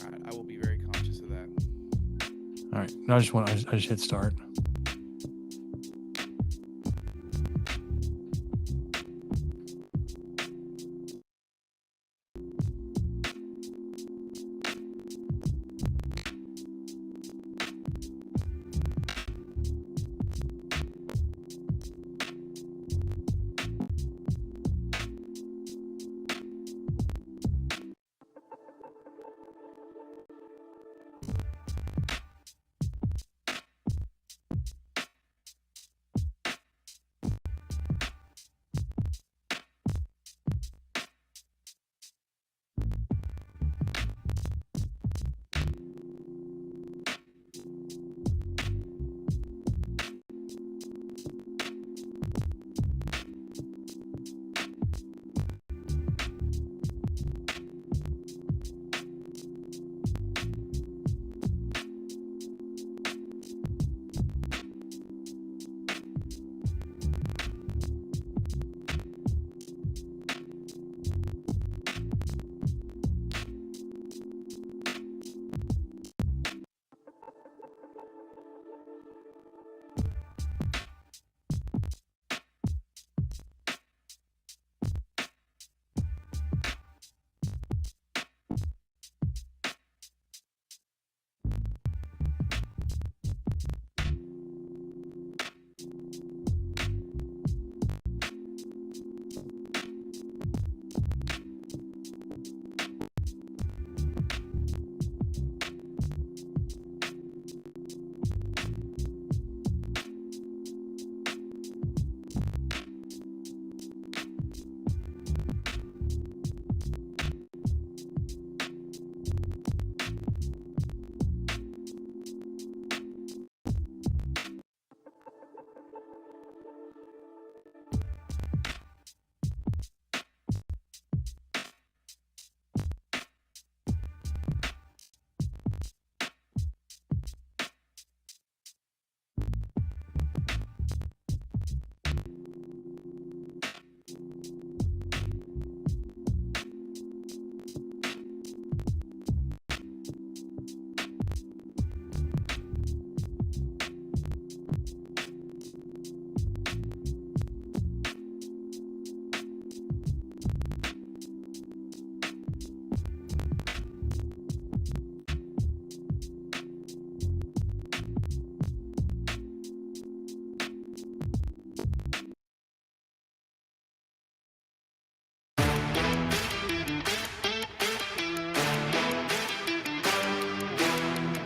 I will be very conscious of that. All right. No, I just hit start.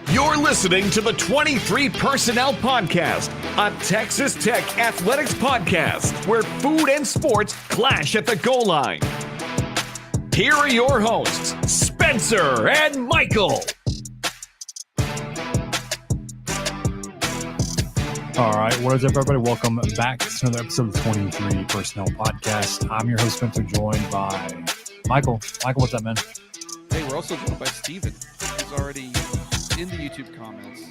You're listening to the 23 Personnel Podcast, a Texas Tech athletics podcast where food and sports clash at the goal line. Here are your hosts, Spencer and Michael. All right. What is up, everybody? Welcome back to another episode of the 23 Personnel Podcast. I'm your host, Spencer, joined by Michael. Michael, what's up, man? Hey, we're also joined by Steven, who's already in the YouTube comments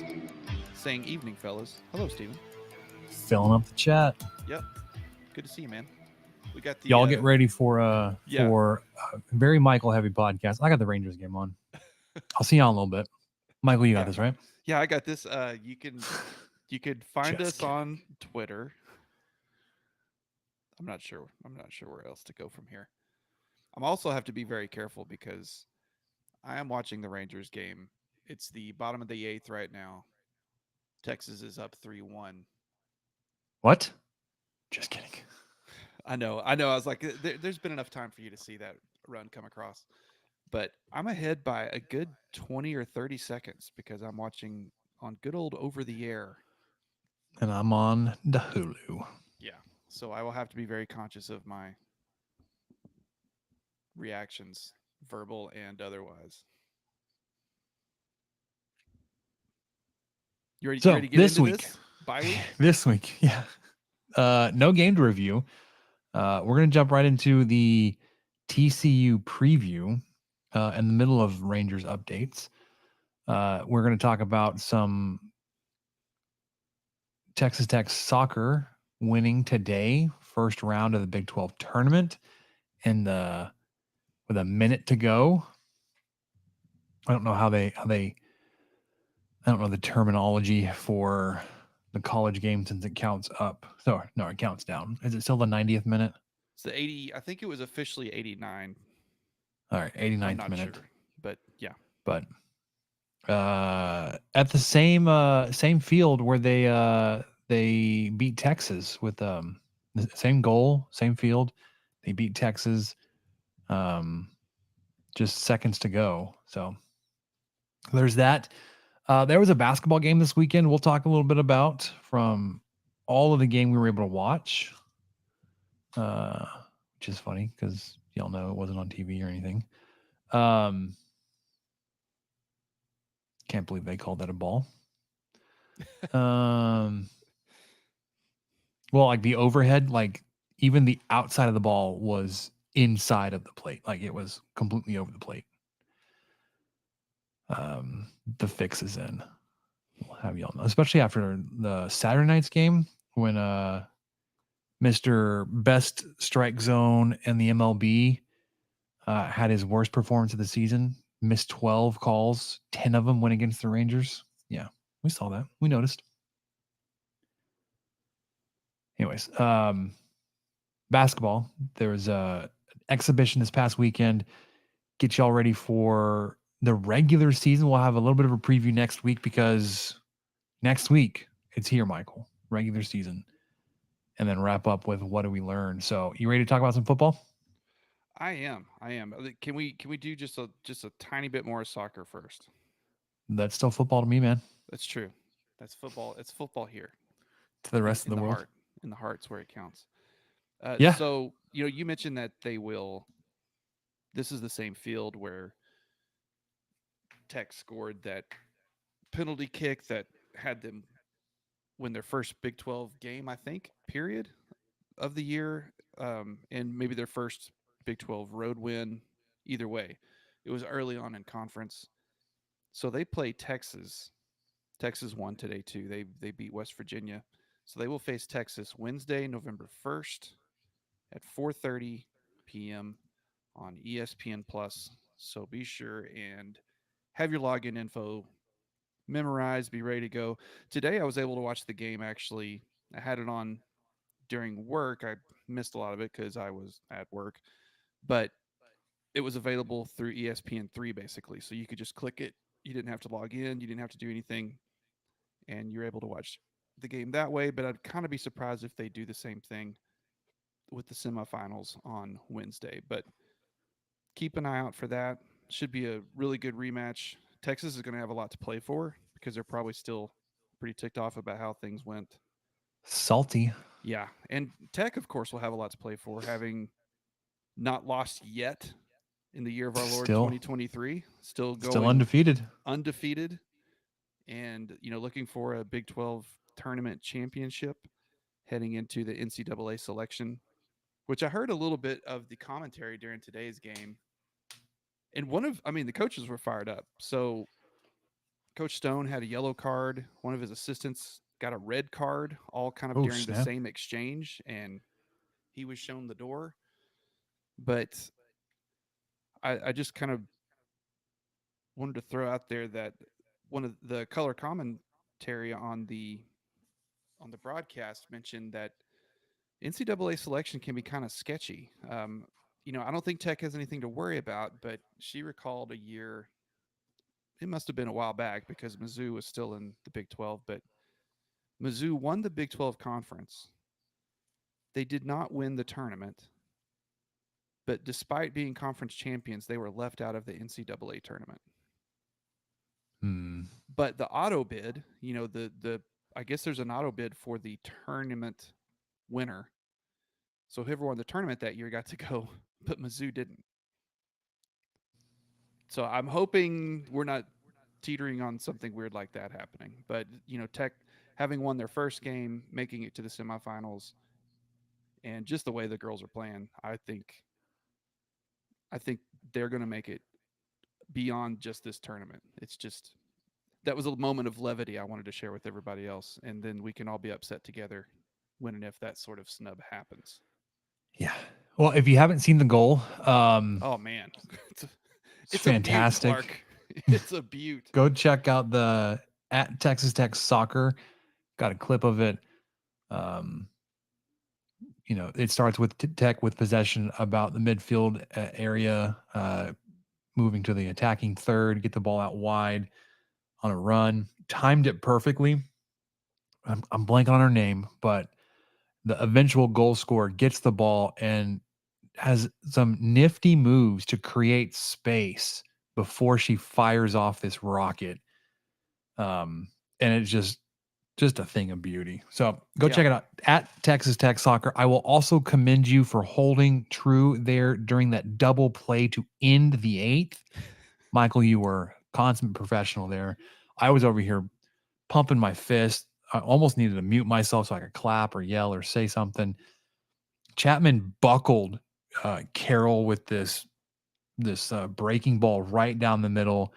saying evening, fellas. Hello, Steven. Filling up the chat. Yep. Good to see you, man. We got the Y'all get ready for a very Michael heavy podcast. I got the Rangers game on. I'll see y'all in a little bit. Michael, you got this, right? Yeah, I got this. You could find Just us on Twitter. I'm not sure where else to go from here. I'm also have to be very careful because I am watching the Rangers game. It's the bottom of the 8th right now. Texas is up 3-1. What? Just kidding. I know. I was like, there's been enough time for you to see that run come across. But I'm ahead by a good 20 or 30 seconds because I'm watching on good old over the air. And I'm on the Hulu. Yeah. So I will have to be very conscious of my reactions, verbal and otherwise. You ready to get this into week, this? Bye week? This week, yeah. No game to review. We're going to jump right into the TCU preview in the middle of Rangers updates. We're going to talk about some Texas Tech soccer winning today, first round of the Big 12 tournament, with a minute to go. I don't know how they I don't know the terminology for the college game since it counts up. So no, it counts down. Is it still the 90th minute? It's the 80. I think it was officially 89. All right, I'm 89th not minute. sure, but yeah. But at the same field where they beat Texas with the same goal, same field. They beat Texas just seconds to go. So there's that. There was a basketball game this weekend we'll talk a little bit about from all of the game we were able to watch. Which is funny because y'all know it wasn't on TV or anything. Can't believe they called that a ball. Well, like the overhead, like even the outside of the ball was inside of the plate. Like it was completely over the plate. The fix is in. We'll have y'all know, especially after the Saturday night's game when Mr. Best Strike Zone and the MLB had his worst performance of the season, missed 12 calls, 10 of them went against the Rangers. Yeah, we saw that. We noticed. Anyways, basketball. There was a exhibition this past weekend. Get y'all ready for the regular season. We'll have a little bit of a preview next week because next week it's here, Michael. Regular season. And then wrap up with what do we learn. So you ready to talk about some football? I am. Can we do just a tiny bit more soccer first? That's still football to me, man. That's true. That's football. It's football here. To the rest of the world. Heart. In the heart's where it counts. Yeah. So you mentioned that they will. This is the same field where Tech scored that penalty kick that had them win their first Big 12 game, I think, period of the year, and maybe their first Big 12 road win. Either way, it was early on in conference. So they play Texas. Texas won today too. They beat West Virginia. So they will face Texas Wednesday, November 1st at 4:30 p.m. on ESPN Plus. So be sure and have your login info memorized, be ready to go. Today I was able to watch the game actually. I had it on during work. I missed a lot of it because I was at work, but it was available through ESPN3 basically. So you could just click it. You didn't have to log in. You didn't have to do anything. And you're able to watch the game that way. But I'd kind of be surprised if they do the same thing with the semifinals on Wednesday. But keep an eye out for that. Should be a really good rematch. Texas is going to have a lot to play for because they're probably still pretty ticked off about how things went. Salty. Yeah. And Tech, of course, will have a lot to play for, having not lost yet in the year of our Lord 2023. Still going. Still undefeated. Undefeated. And, looking for a Big 12 tournament championship heading into the NCAA selection, which I heard a little bit of the commentary during today's game. And the coaches were fired up. So Coach Stone had a yellow card. One of his assistants got a red card, all kind of during the same exchange. And he was shown the door. But I just kind of wanted to throw out there that one of the color commentary on the broadcast mentioned that NCAA selection can be kind of sketchy. I don't think Tech has anything to worry about, but she recalled a year. It must have been a while back because Mizzou was still in the Big 12, but Mizzou won the Big 12 conference. They did not win the tournament, but despite being conference champions, they were left out of the NCAA tournament. But the auto bid, I guess there's an auto bid for the tournament winner. So whoever won the tournament that year got to go, but Mizzou didn't. So I'm hoping we're not teetering on something weird like that happening. But, Tech having won their first game, making it to the semifinals, and just the way the girls are playing, I think they're going to make it beyond just this tournament. It's just that was a moment of levity I wanted to share with everybody else, and then we can all be upset together when and if that sort of snub happens. Yeah. Well, if you haven't seen the goal, oh man, it's fantastic. It's a beaut. Go check out the at Texas Tech Soccer. Got a clip of it. Um, it starts with Tech with possession about the midfield area, moving to the attacking third, get the ball out wide on a run. Timed it perfectly. I'm blanking on her name, but the eventual goal scorer gets the ball and has some nifty moves to create space before she fires off this rocket. And it's just a thing of beauty. So go check it out at Texas Tech Soccer. I will also commend you for holding true there during that double play to end the eighth. Michael, you were consummate professional there. I was over here pumping my fist. I almost needed to mute myself so I could clap or yell or say something. Chapman buckled Carroll with this breaking ball right down the middle.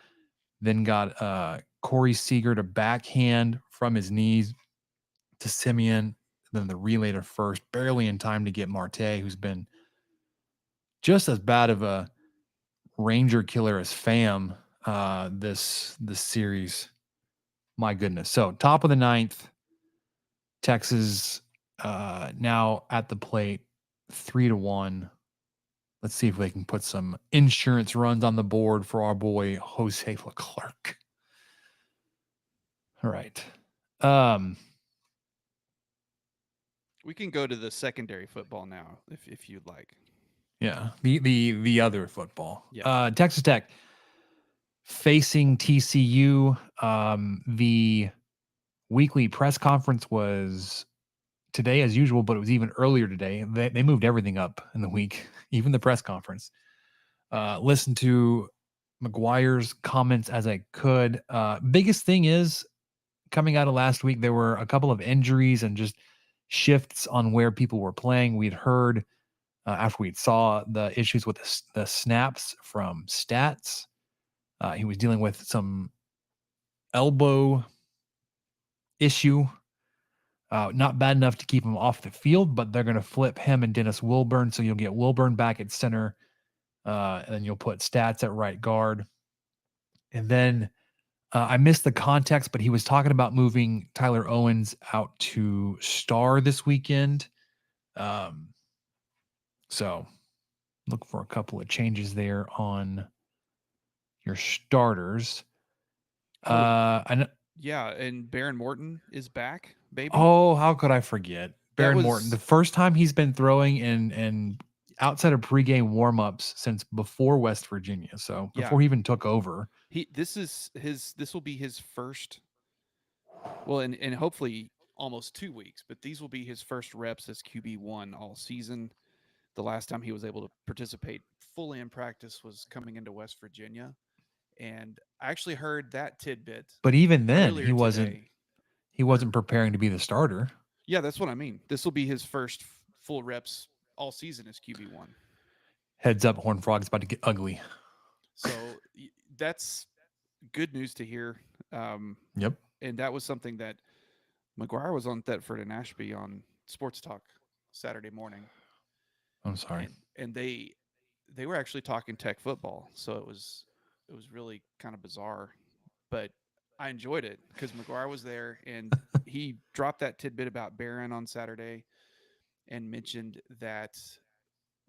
Then got Corey Seager to backhand from his knees to Simeon. Then the relay to first, barely in time to get Marte, who's been just as bad of a Ranger killer as Fam this series. My goodness. So top of the ninth, Texas now at the plate, 3-1. Let's see if they can put some insurance runs on the board for our boy Jose Leclerc. All right. We can go to the secondary football now if you'd like. Yeah, the other football. Yeah. Texas Tech facing TCU. The weekly press conference was today as usual, but it was even earlier today. They moved everything up in the week, even the press conference. Listen to McGuire's comments as I could. Biggest thing is coming out of last week, there were a couple of injuries and just shifts on where people were playing. We'd heard after we saw the issues with the snaps from Stats. He was dealing with some elbow issue. Not bad enough to keep him off the field, but they're going to flip him and Dennis Wilburn. So you'll get Wilburn back at center, and then you'll put Stats at right guard. And then I missed the context, but he was talking about moving Tyler Owens out to star this weekend. So look for a couple of changes there on your starters. Yeah, and Baron Morton is back, baby. Oh, how could I forget Baron Morton? The first time he's been throwing in outside of pregame warmups since before West Virginia. So before he even took over. This will be his first. Well, and hopefully almost 2 weeks, but these will be his first reps as QB1 all season. The last time he was able to participate fully in practice was coming into West Virginia. And I actually heard that tidbit. But even then, he wasn't preparing to be the starter. Yeah, that's what I mean. This will be his first full reps all season as QB1. Heads up, Horned Frog's about to get ugly. So that's good news to hear. Yep. And that was something that McGuire was on Thetford and Ashby on Sports Talk Saturday morning. I'm sorry. And they were actually talking Tech football, so it was really kind of bizarre, but I enjoyed it because McGuire was there and he dropped that tidbit about Barron on Saturday and mentioned that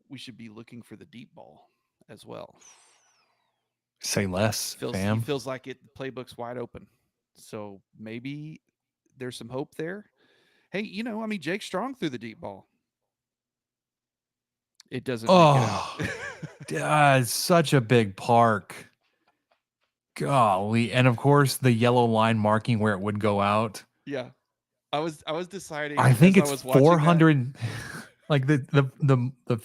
we should be looking for the deep ball as well. Say less, fam. He feels like the playbook's wide open. So maybe there's some hope there. Hey, Jake Strong threw the deep ball. It doesn't make it out. It's such a big park. Golly. And of course the yellow line marking where it would go out. Yeah. I was deciding. I think it's 400 like the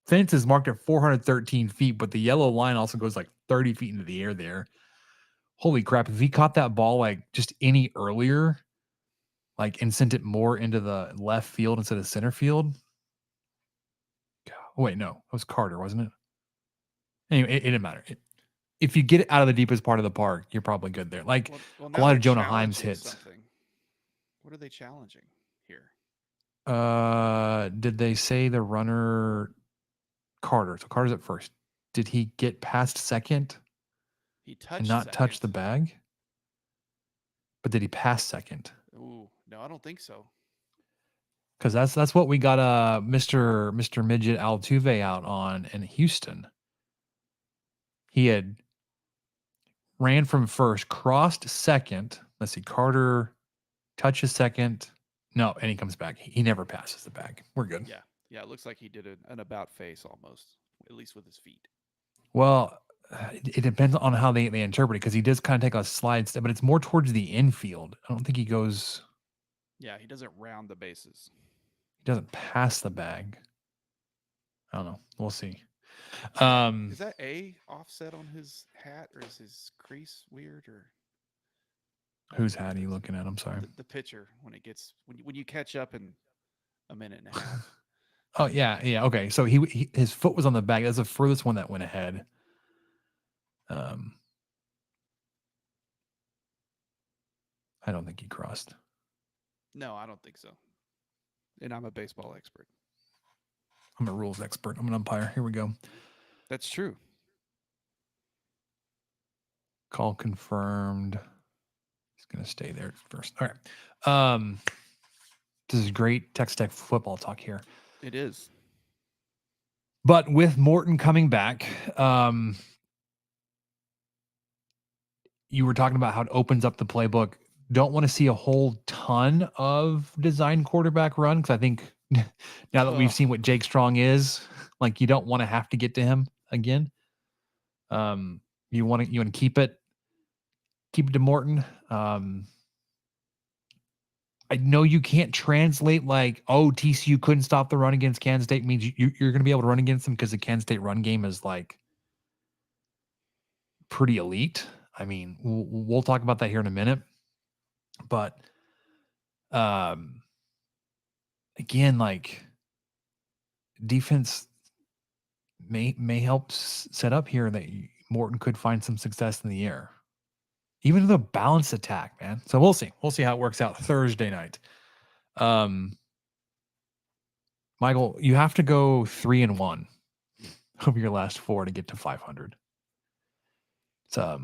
fence is marked at 413 feet, but the yellow line also goes like 30 feet into the air there. Holy crap. If he caught that ball like just any earlier, like and sent it more into the left field instead of center field. Oh, wait, no, it was Carter, wasn't it? Anyway, it didn't matter. If you get it out of the deepest part of the park, you're probably good there. Like a lot of Jonah Himes hits. Something. What are they challenging here? Did they say the runner Carter? So Carter's at first. Did he get past second? He touched and not touch the second. bag. But did he pass second? Ooh, no, I don't think so. Because that's what we got Mr. Midget Altuve out on in Houston. He had ran from first, crossed second. Let's see, Carter touches second. No, and he comes back. He never passes the bag. We're good. Yeah, yeah. It looks like he did an about face almost, at least with his feet. Well, it depends on how they interpret it because he does kind of take a slide step, but it's more towards the infield. I don't think he goes. Yeah, he doesn't round the bases. He doesn't pass the bag. I don't know. We'll see. Is that a offset on his hat, or is his crease weird? Or Whose hat are you looking at? I'm sorry. the pitcher when it gets when you catch up in a minute and a half. Oh yeah. Okay. So his foot was on the bag. That's the furthest one that went ahead. I don't think he crossed. No, I don't think so. And I'm a baseball expert. I'm a rules expert. I'm an umpire. Here we go. That's true. Call confirmed. He's gonna stay there first. All right. This is great Texas Tech football talk here. It is. But with Morton coming back, you were talking about how it opens up the playbook. Don't want to see a whole ton of design quarterback run because I think now that we've seen what Jake Strong is, like you don't want to have to get to him again. You want to keep it to Morton. I know you can't translate like, oh, TCU couldn't stop the run against Kansas State means you're going to be able to run against them because the Kansas State run game is like pretty elite. I mean, we'll talk about that here in a minute. But again, like defense may help set up here that Morton could find some success in the air. Even the balanced attack, man. So we'll see. We'll see how it works out Thursday night. Michael, you have to go 3-1 of your last 4 to get to 500.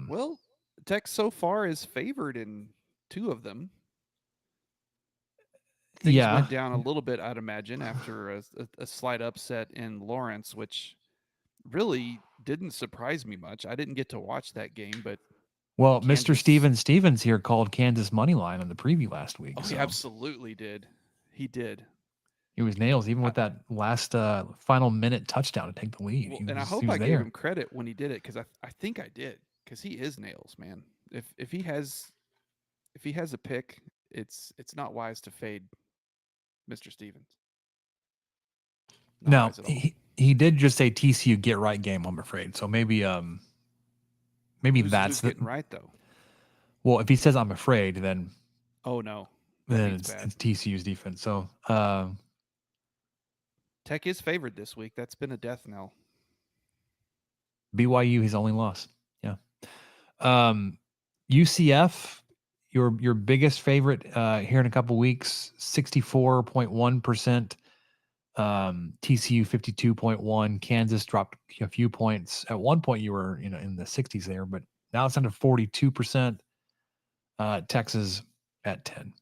Well, Tech so far is favored in 2 of them. Things went down a little bit, I'd imagine, after a slight upset in Lawrence, which really didn't surprise me much. I didn't get to watch that game, but Mr. Stevens here called Kansas money line on the preview last week. Oh, he absolutely did. He did. He was nails, even with that last final minute touchdown to take the lead. Well, and I hope I gave him credit when he did it because I think I did because he is nails, man. If he has a pick, it's not wise to fade Mr. Stevens. No, he did just say TCU get right game. I'm afraid, so maybe that's getting right though. Well, if he says I'm afraid, then no, then it's TCU's defense. So Tech is favored this week. That's been a death knell. BYU, his only loss. Yeah. UCF, your biggest favorite here in a couple weeks, 64.1%. TCU 52.1. Kansas dropped a few points. At one point, you were in the 60s there, but now it's under 42%. Texas at 10.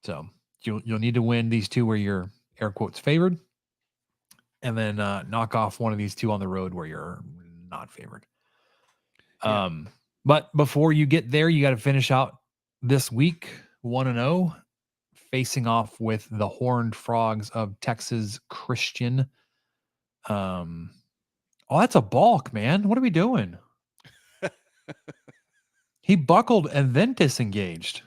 So you'll need to win these 2 where you're air quotes favored, and then knock off one of these 2 on the road where you're not favored. Yeah. But before you get there, you got to finish out this week 1-0, facing off with the Horned Frogs of Texas Christian. That's a balk, man. What are we doing? He buckled and then disengaged.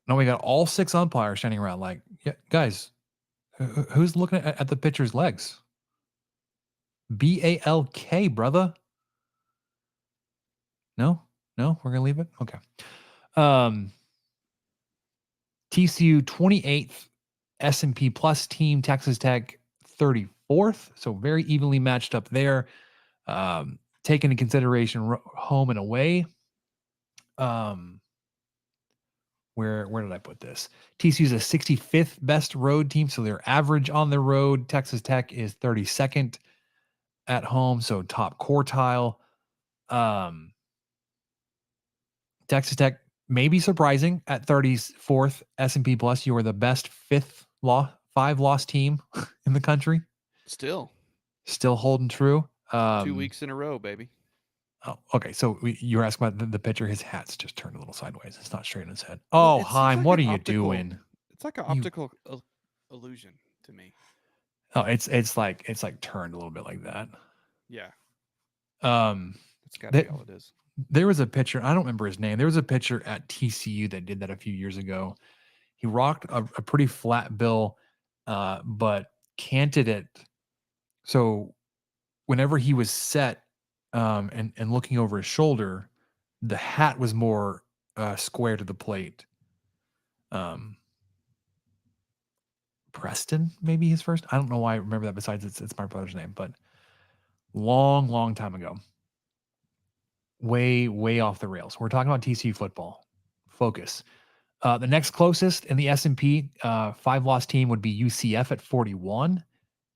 Now we got all 6 umpires standing around like, yeah, guys, who's looking at the pitcher's legs? BALK, brother. No, we're going to leave it. Okay. TCU 28th S&P plus team, Texas Tech 34th. So very evenly matched up there. Taking into consideration home and away. where did I put this? TCU's a 65th best road team, so their average on the road. Texas Tech is 32nd at home, so top quartile. Texas Tech may be surprising at 34th S&P Plus. You are the best five loss team in the country. Still holding true. 2 weeks in a row, baby. Oh, okay. So you were asking about the pitcher. His hat's just turned a little sideways. It's not straight in his head. Well, Oh, it seems Heim, like what are an you optical- doing? It's like an You- optical illusion to me. Oh, it's like turned a little bit like that. Yeah, Um, that's got to that- be all it is. there was a pitcher. I don't remember his name. There was a pitcher at TCU that did that a few years ago. He rocked a pretty flat bill, but canted it. So whenever he was set, and looking over his shoulder, the hat was more square to the plate. Preston, maybe his first. I don't know why I remember that. Besides, it's my brother's name, but long time ago. Way off the rails. We're talking about TCU football. Focus. The next closest in the S&P 5-loss team would be UCF at 41,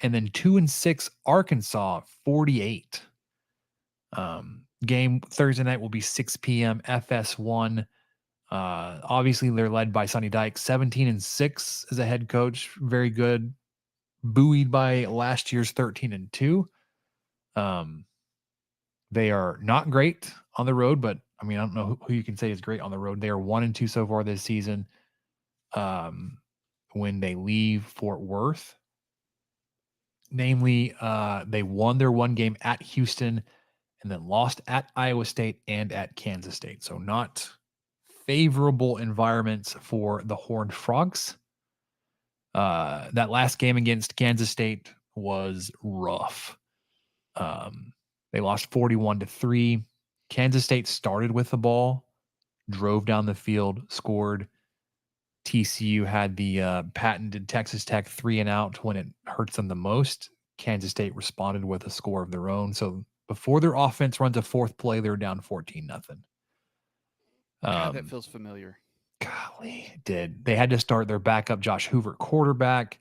and then 2-6 Arkansas 48. Game Thursday night will be 6 p.m. FS1. Obviously, they're led by Sonny Dykes, 17-6 as a head coach, very good, buoyed by last year's 13-2. They are not great on the road, but I mean, I don't know who you can say is great on the road. They are 1-2 so far this season. When they leave Fort Worth, namely, they won their one game at Houston and then lost at Iowa State and at Kansas State. So not favorable environments for the Horned Frogs. That last game against Kansas State was rough. They lost 41-3. Kansas State started with the ball, drove down the field, scored. TCU had the patented Texas Tech 3-and-out when it hurts them the most. Kansas State responded with a score of their own. So before their offense runs a fourth play, they're down 14-0. God, that feels familiar. Golly, it did. They had to start their backup Josh Hoover quarterback.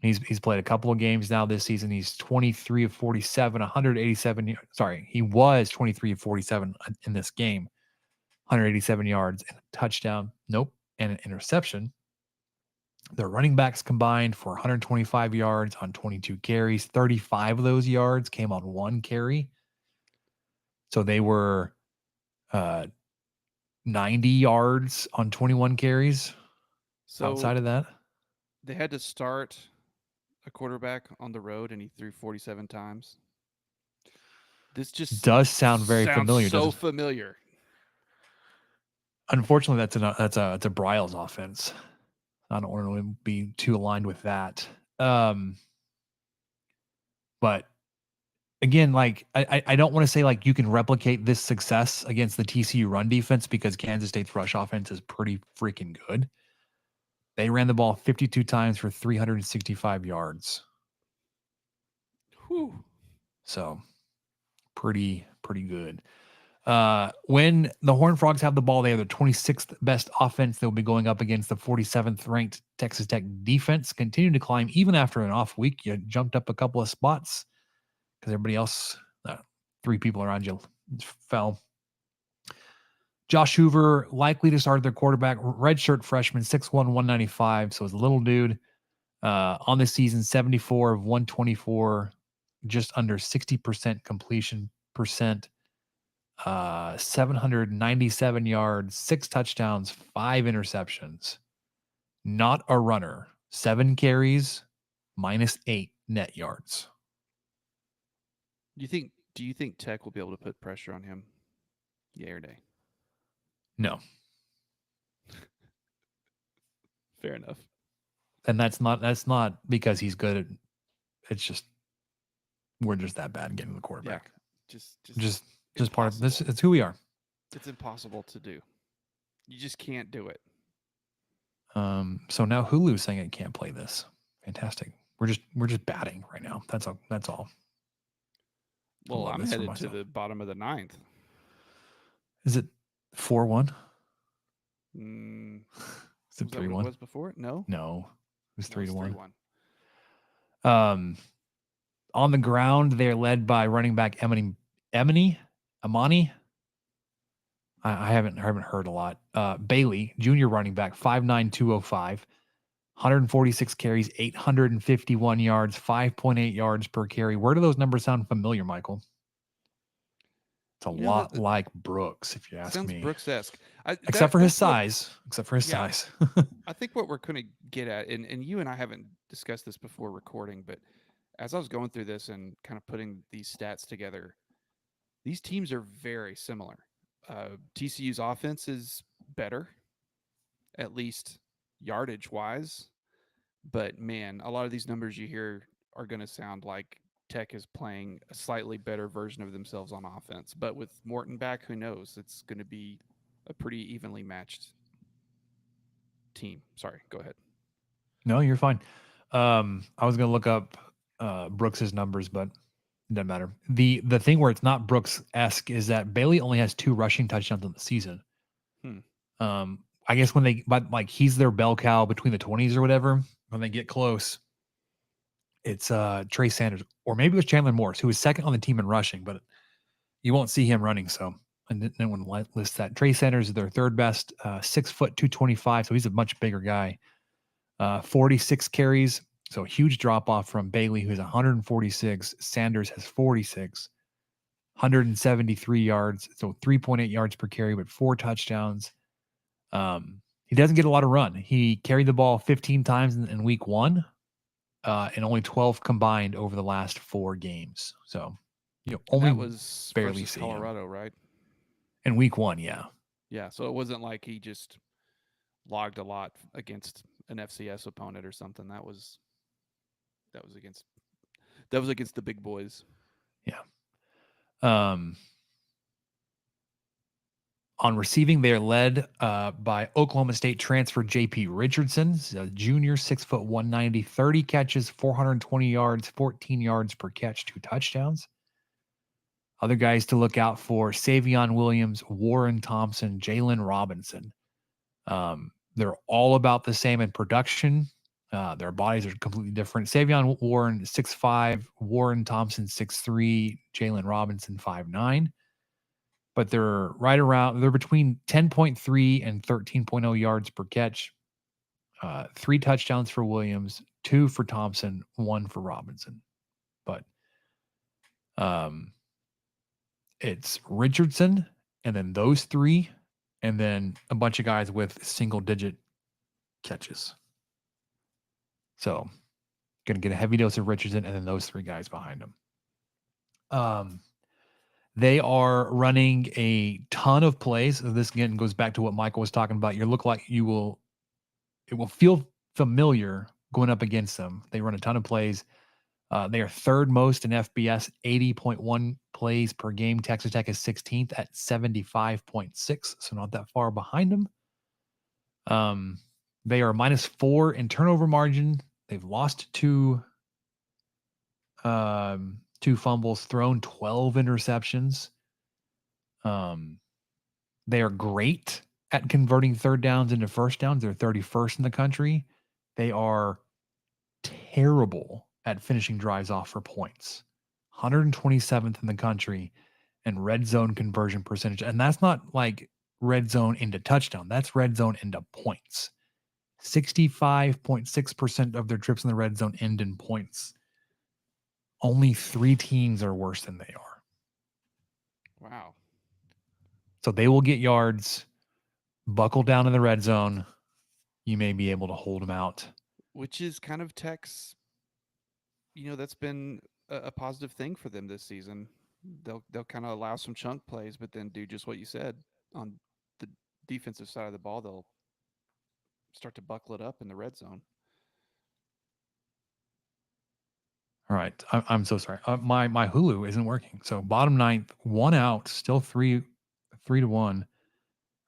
He's played a couple of games now this season. He's 23 of 47, 187. Sorry, he was 23 of 47 in this game. 187 yards and a touchdown. Nope. And an interception. Their running backs combined for 125 yards on 22 carries. 35 of those yards came on one carry. So they were 90 yards on 21 carries. So outside of that, they had to start a quarterback on the road, and he threw 47 times. This just does sound very sounds familiar. So doesn't it? familiar. Unfortunately, that's a Bryles offense. I don't want to be too aligned with that. But again, like I don't want to say like you can replicate this success against the TCU run defense because Kansas State's rush offense is pretty freaking good. They ran the ball 52 times for 365 yards. Whew. So pretty good. When the Horned Frogs have the ball, they have the 26th best offense. They'll be going up against the 47th ranked Texas Tech defense. Continue to climb even after an off week. You jumped up a couple of spots because everybody else, 3 people around you, fell. Josh Hoover likely to start their quarterback, redshirt freshman, 6'1", 195. So it's a little dude. On the season, 74 of 124, just under 60% completion percent. 797 yards, 6 touchdowns, 5 interceptions. Not a runner. 7 carries, -8 net yards. Do you think Tech will be able to put pressure on him? Yay or nay? No. Fair enough. And that's not because he's good at, it's just we're just that bad getting the quarterback. Just part of this. It's who we are. It's impossible to do. You just can't do it. So now Hulu's saying it can't play this. Fantastic. We're just batting right now. That's all. Well, I'm headed to the bottom of the 9th. Is it 4-1? Mm, Is it was that what it 3-1? was before? No, No, it was no, 3-1. 3-1. On the ground, they're led by running back Amani. I haven't heard a lot. Bailey, junior running back, 5'9", 205, 146 carries, 851 yards, 5.8 yards per carry. Where do those numbers sound familiar, Michael? It's a lot That like Brooks, if you ask sounds me. Brooks-esque. Except for his That's what, size. Except for his yeah. size. I think what we're going to get at, and you and I haven't discussed this before recording, but as I was going through this and kind of putting these stats together, these teams are very similar. TCU's offense is better, at least yardage wise. But man, a lot of these numbers you hear are going to sound like Tech is playing a slightly better version of themselves on offense. But with Morton back, who knows? It's going to be a pretty evenly matched team. Sorry, go ahead. No, you're fine. I was going to look up Brooks's numbers, but it doesn't matter. The thing where it's not Brooks-esque is that Bailey only has 2 rushing touchdowns on the season. I guess when he's their bell cow between the 20s or whatever. When they get close, it's Trey Sanders, or maybe it was Chandler Morris, who was second on the team in rushing, but you won't see him running. So, and no one lists that. Trey Sanders is their third best, 6 foot 225, so he's a much bigger guy. 46 carries, so a huge drop off from Bailey, who's 146. Sanders has 46, 173 yards, so 3.8 yards per carry, but 4 touchdowns. He doesn't get a lot of run. He carried the ball 15 times in week 1, and only 12 combined over the last 4 games. So, only that was barely versus see Colorado, him. right? In week 1, yeah. Yeah, so it wasn't like he just logged a lot against an FCS opponent or something. That was against the big boys. Yeah. On receiving, they are led by Oklahoma State transfer J.P. Richardson, a junior, 6 foot 190, 30 catches, 420 yards, 14 yards per catch, 2 touchdowns. Other guys to look out for: Savion Williams, Warren Thompson, Jalen Robinson. They're all about the same in production. Their bodies are completely different. Savion Warren, 6'5", Warren Thompson, 6'3", Jalen Robinson, 5'9". But they're they're between 10.3 and 13.0 yards per catch. 3 touchdowns for Williams, 2 for Thompson, 1 for Robinson. But it's Richardson, and then those 3, and then a bunch of guys with single-digit catches. So, going to get a heavy dose of Richardson, and then those 3 guys behind him. They are running a ton of plays. This again goes back to what Michael was talking about. It will feel familiar going up against them. They run a ton of plays. They are third most in FBS, 80.1 plays per game. Texas Tech is 16th at 75.6, so not that far behind them. They are -4 in turnover margin. They've lost 2 fumbles, thrown 12 interceptions. They are great at converting third downs into first downs. They're 31st in the country. They are terrible at finishing drives off for points. 127th in the country in red zone conversion percentage. And that's not like red zone into touchdown. That's red zone into points. 65.6% of their trips in the red zone end in points. Only 3 teams are worse than they are. Wow. So they will get yards. Buckle down in the red zone. You may be able to hold them out. Which is kind of Tech's, that's been a positive thing for them this season. They'll kind of allow some chunk plays, but then do just what you said on the defensive side of the ball. They'll start to buckle it up in the red zone. All right. I'm so sorry. My Hulu isn't working. So bottom 9th, 1 out, still 3-1.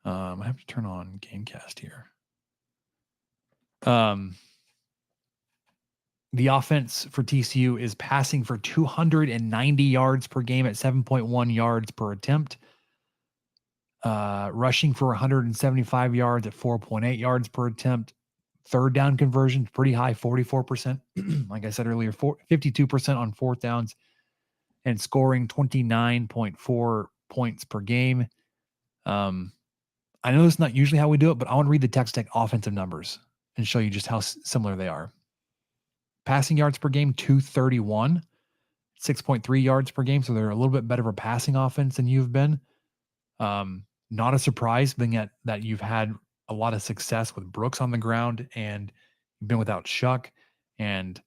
I have to turn on Gamecast here. The offense for TCU is passing for 290 yards per game at 7.1 yards per attempt. Rushing for 175 yards at 4.8 yards per attempt. Third down conversion, pretty high, 44%. Like I said earlier, 52% on fourth downs, and scoring 29.4 points per game. I know that's not usually how we do it, but I want to read the Texas Tech offensive numbers and show you just how similar they are. Passing yards per game, 231, 6.3 yards per game. So they're a little bit better of a passing offense than you've been. Not a surprise, being that you've had a lot of success with Brooks on the ground and you've been without Shuck and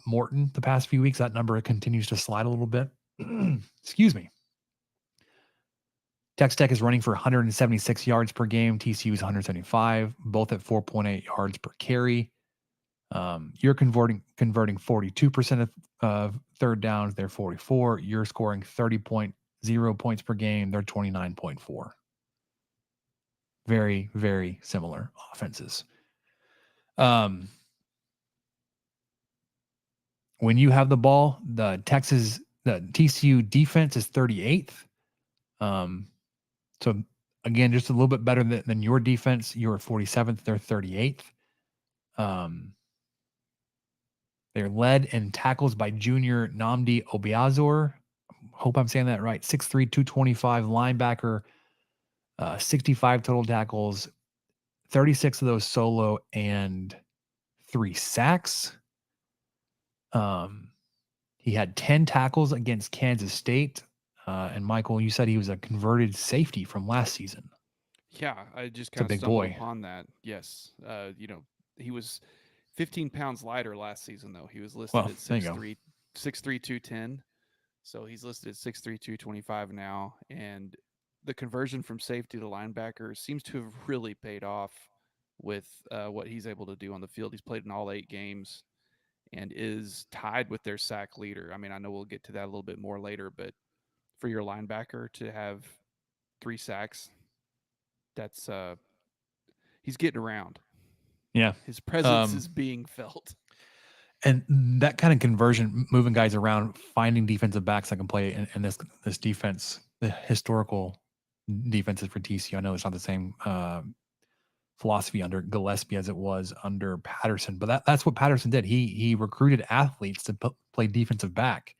Morton the past few weeks. That number continues to slide a little bit. Excuse me. Texas Tech is running for 176 yards per game. TCU is 175, both at 4.8 yards per carry. You're converting 42% of third downs. They're 44. You're scoring 30.0 points per game. They're 29.4. Very, very similar offenses. When you have the ball, the TCU defense is 38th. So again, just a little bit better than your defense. You're 47th. They're 38th. They're led in tackles by junior Nnamdi Obiazor. Hope I'm saying that right. 6'3", 225 linebacker, 65 total tackles, 36 of those solo, and 3 sacks. He had 10 tackles against Kansas State. And Michael, you said he was a converted safety from last season. Yeah, I just kind of stumbled upon that. Yes. He was 15 pounds lighter last season, though. He was listed at 6'3", 210. So he's listed at 6'3", 225 now. And the conversion from safety to linebacker seems to have really paid off with what he's able to do on the field. He's played in all 8 games and is tied with their sack leader. I mean, I know we'll get to that a little bit more later, but for your linebacker to have 3 sacks, that's he's getting around. Yeah. His presence is being felt. And that kind of conversion, moving guys around, finding defensive backs that can play in this defense, the historical defenses for TCU. I know it's not the same philosophy under Gillespie as it was under Patterson, but that's what Patterson did. He recruited athletes to play defensive back.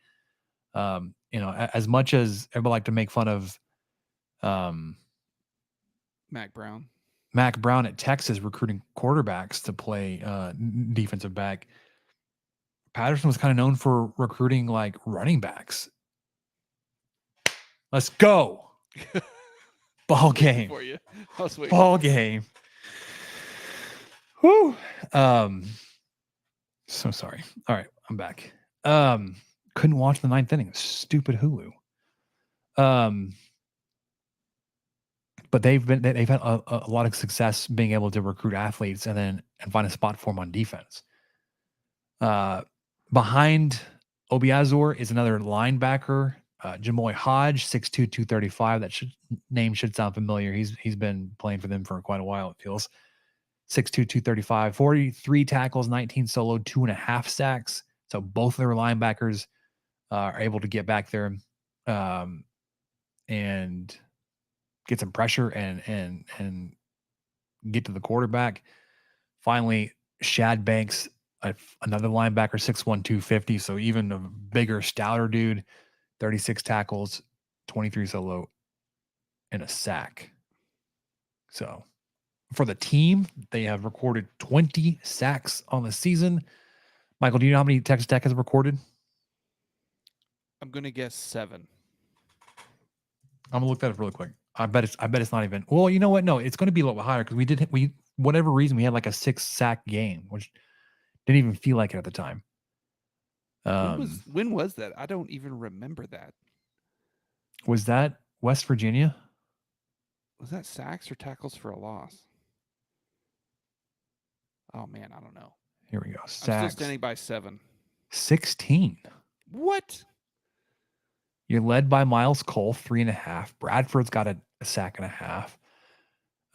As much as everybody like to make fun of Mac Brown at Texas recruiting quarterbacks to play defensive back, Patterson was kind of known for recruiting like running backs. Let's go. Ball game. For you. I was waiting. Ball game. Whoo. So sorry. All right, I'm back. Couldn't watch the 9th inning. Stupid Hulu. But they've had a lot of success being able to recruit athletes and find a spot for them on defense. Behind Obiazor is another linebacker, Jamoy Hodge, 6'2", 235. That name should sound familiar. He's been playing for them for quite a while, it feels. 6'2", 235, 43 tackles, 19 solo, 2.5 sacks. So both of their linebackers are able to get back there and get some pressure and get to the quarterback. Finally, Shad Banks, another linebacker, 6'1", 250. So even a bigger, stouter dude, 36 tackles, 23 solo, and a sack. So for the team, they have recorded 20 sacks on the season. Michael, do you know how many Texas Tech has recorded? I'm going to guess 7. I'm gonna look that up really quick. I bet it's not even. Well, you know what? No, it's going to be a little bit higher because whatever reason we had like a 6 sack game, which didn't even feel like it at the time. When was that? I don't even remember that. Was that West Virginia? Was that sacks or tackles for a loss? Oh man, I don't know. Here we go. Sacks. I'm still standing by 7. 16. What? You're led by Miles Cole, 3.5. Bradford's got a sack and a half.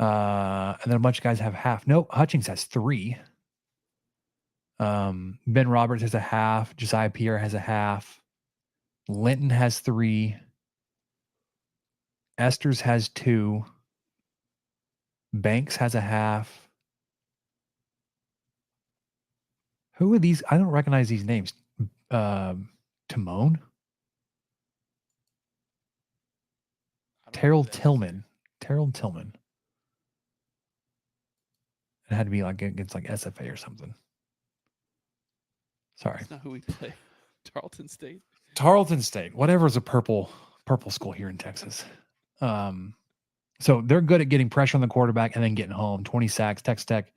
And then a bunch of guys have half. No, Hutchings has 3. Ben Roberts has a half. Josiah Pierre has a half. Linton has 3. Esther's has 2. Banks has a half. Who are these? I don't recognize these names. Timon? I don't know who Terrell that is either. Tillman. Terrell Tillman. It had to be like against like SFA or something. Sorry. That's not who we play. Tarleton State. Tarleton State. Whatever's a purple school here in Texas. So they're good at getting pressure on the quarterback and then getting home. 20 sacks. Texas Tech,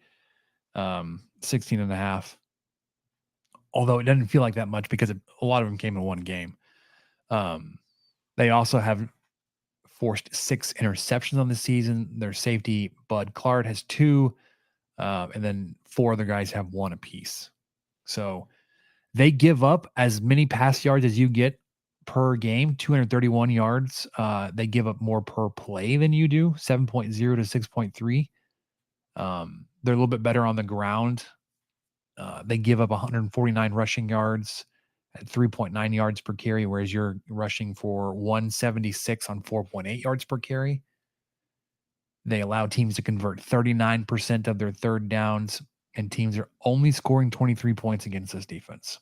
16 and a half. Although it doesn't feel like that much because a lot of them came in one game. They also have forced 6 interceptions on the season. Their safety, Bud Clark, has 2. And then 4 other guys have 1 apiece. So they give up as many pass yards as you get per game, 231 yards. They give up more per play than you do, 7.0 to 6.3. They're a little bit better on the ground. They give up 149 rushing yards at 3.9 yards per carry, whereas you're rushing for 176 on 4.8 yards per carry. They allow teams to convert 39% of their third downs, and teams are only scoring 23 points against this defense,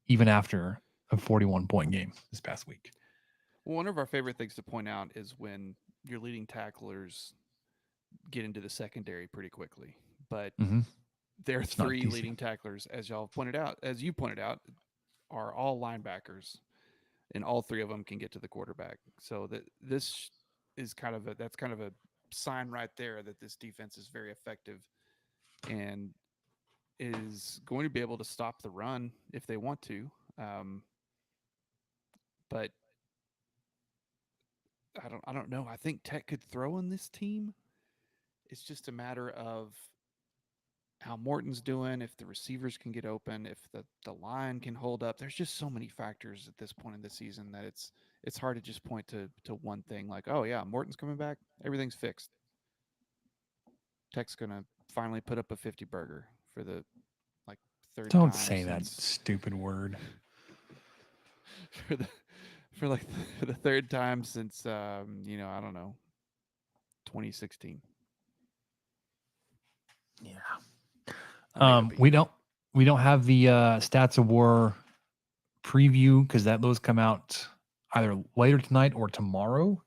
even after a 41-point game this past week. Well, one of our favorite things to point out is when your leading tacklers get into the secondary pretty quickly. But their It's not 3 TCU. leading tacklers, as you pointed out, are all linebackers, and all 3 of them can get to the quarterback. So this is kind of a sign right there that this defense is very effective and is going to be able to stop the run if they want to. But I don't know. I think Tech could throw in this team. It's just a matter of how Morton's doing, if the receivers can get open, if the line can hold up. There's just so many factors at this point in the season that it's hard to just point to one thing like, oh yeah, Morton's coming back, everything's fixed. Tech's gonna finally put up a 50 burger for the third Don't time say that since, stupid word. for the third time since I don't know, 2016. Yeah. We don't have the Stats of War preview because those come out either later tonight or tomorrow.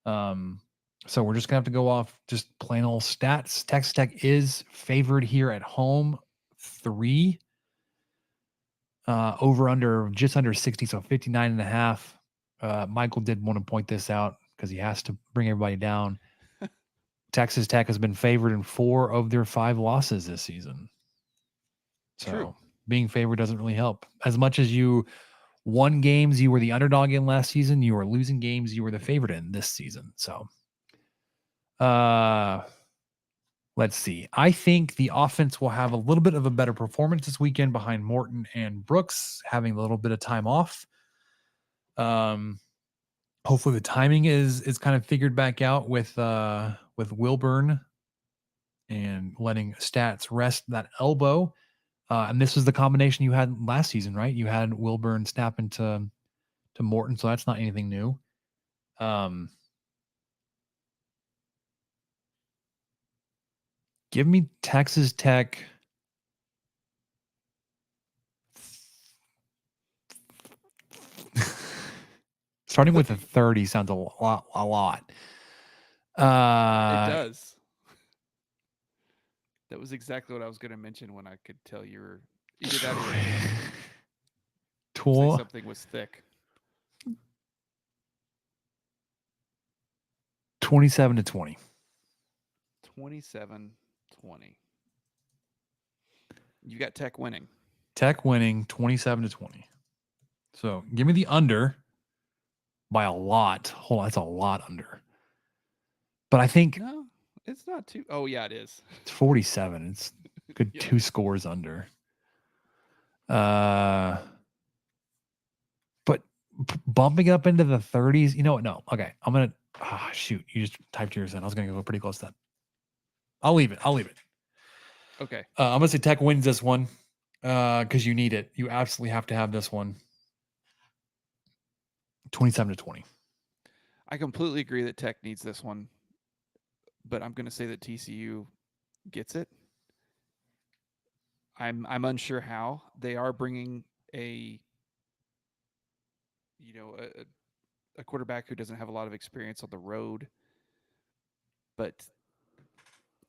So we're just gonna have to go off just plain old stats. Texas Tech is favored here at home, 3. Over under just under 60, so 59 and a half. Michael did want to point this out because he has to bring everybody down. Texas Tech has been favored in 4 of their 5 losses this season. So True. being favored doesn't really help. As much as you won games you were the underdog in last season, you were losing games you were the favorite in this season. So let's see. I think the offense will have a little bit of a better performance this weekend behind Morton and Brooks having a little bit of time off. Hopefully the timing is kind of figured back out with Wilburn and letting Stats rest that elbow. And this was the combination you had last season, right? You had Wilburn snapping to Morton, so that's not anything new. Give me Texas Tech. Starting with a 30 sounds a lot. It does. That was exactly what I was going to mention when I could tell you were either that or say something was thick. 27-20. 27-20. You got Tech winning. Tech winning 27-20. So give me the under by a lot. Hold on, that's a lot under. But I think no, it's not too. Oh yeah, it is. It's 47. It's good. Yeah. 2 scores under. But bumping up into the 30s. You know what? No. Okay, I'm gonna. Shoot! You just typed yours in. I was gonna go pretty close to that. I'll leave it. Okay. I'm gonna say Tech wins this one because you need it. You absolutely have to have this one. 27-20. I completely agree that Tech needs this one, but I'm going to say that TCU gets it. I'm unsure how they are bringing a you know a quarterback who doesn't have a lot of experience on the road, but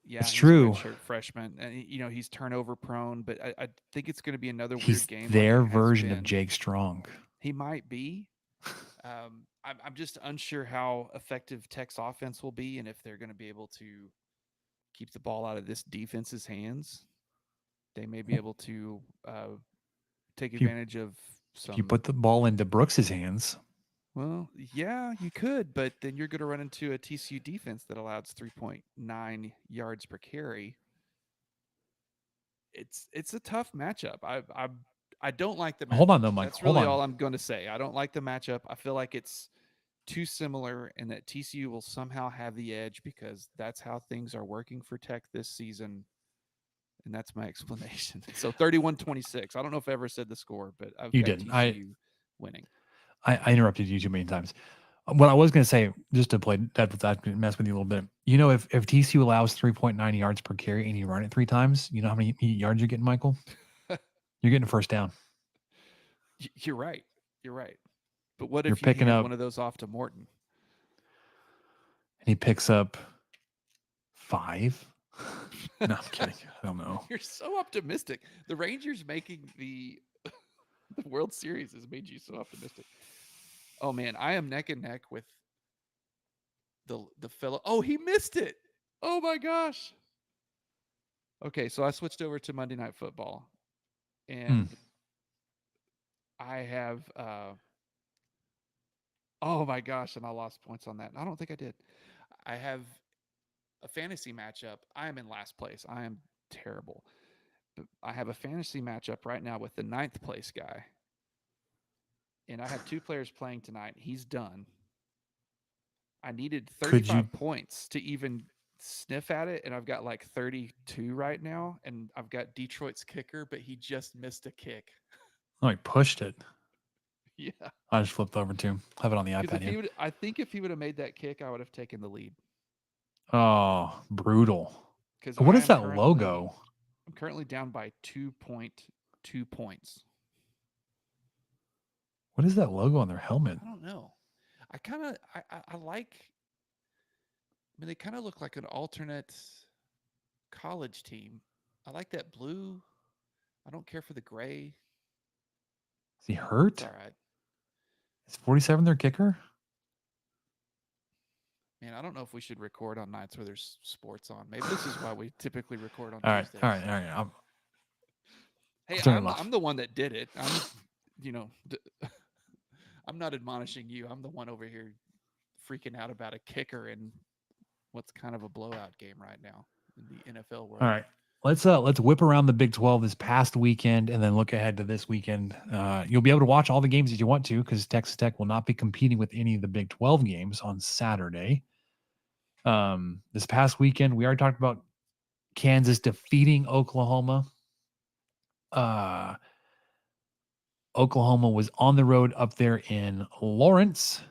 yeah, It's he's a true. redshirt freshman, and he's turnover prone. But I think it's going to be another weird He's game like their it has version of been. Jake Strong. He might be. I'm just unsure how effective Tech's offense will be, and if they're going to be able to keep the ball out of this defense's hands. They may be able to take If you advantage of if you some. put the ball into Brooks's hands, Well, yeah, you could, but then you're going to run into a TCU defense that allows 3.9 yards per carry. It's a tough matchup. I don't like the hold on matchup. though, Mike. That's Hold really on. all I'm going to say. I don't like the matchup. I feel like it's too similar, and that TCU will somehow have the edge because that's how things are working for Tech this season. And that's my explanation. So 31-26. I don't know if I ever said the score, but I've You got didn't. TCU winning. I interrupted you too many times. What I was going to say, just to play devil's advocate, mess with you a little bit. If TCU allows 3.9 yards per carry and you run it 3 times, you know how many yards you're getting, Michael? You're getting a first down. You're right. You're right. But what You're if you picking hand up, one of those off to Morton? and he picks up 5. No, I'm kidding. I don't know. You're so optimistic. The Rangers making the World Series has made you so optimistic. Oh man, I am neck and neck with the fellow. Oh, he missed it. Oh my gosh. Okay, so I switched over to Monday Night Football, and I have oh my gosh, and I lost points on that. I don't think I did. I have a fantasy matchup. I am in last place. I am terrible. But I have a fantasy matchup right now with the ninth place guy. And I have 2 players playing tonight. He's done. I needed Could you 35 points to even sniff at it. And I've got like 32 right now. And I've got Detroit's kicker, but he just missed a kick. Oh, he pushed it. Yeah. I just flipped over to him. Have it on the Because iPad here. I think if he would have made that kick, I would have taken the lead. Oh, brutal. Because What I is am that currently logo? I'm currently down by 2.2 points. What is that logo on their helmet? I don't know. I like. I mean, they kind of look like an alternate college team. I like that blue. I don't care for the gray. Is he It's hurt? all right. Is 47 their kicker? Man, I don't know if we should record on nights where there's sports on. Maybe this is why we typically record on All right, Tuesdays. all right, all right. I'll Hey, turn it off. I'm the one that did it. You know, I'm not admonishing you. I'm the one over here freaking out about a kicker in what's kind of a blowout game right now in the NFL world. All right. Let's whip around the Big 12 this past weekend and then look ahead to this weekend. You'll be able to watch all the games that you want to because Texas Tech will not be competing with any of the Big 12 games on Saturday. This past weekend, we already talked about Kansas defeating Oklahoma. Oklahoma was on the road up there in Lawrence.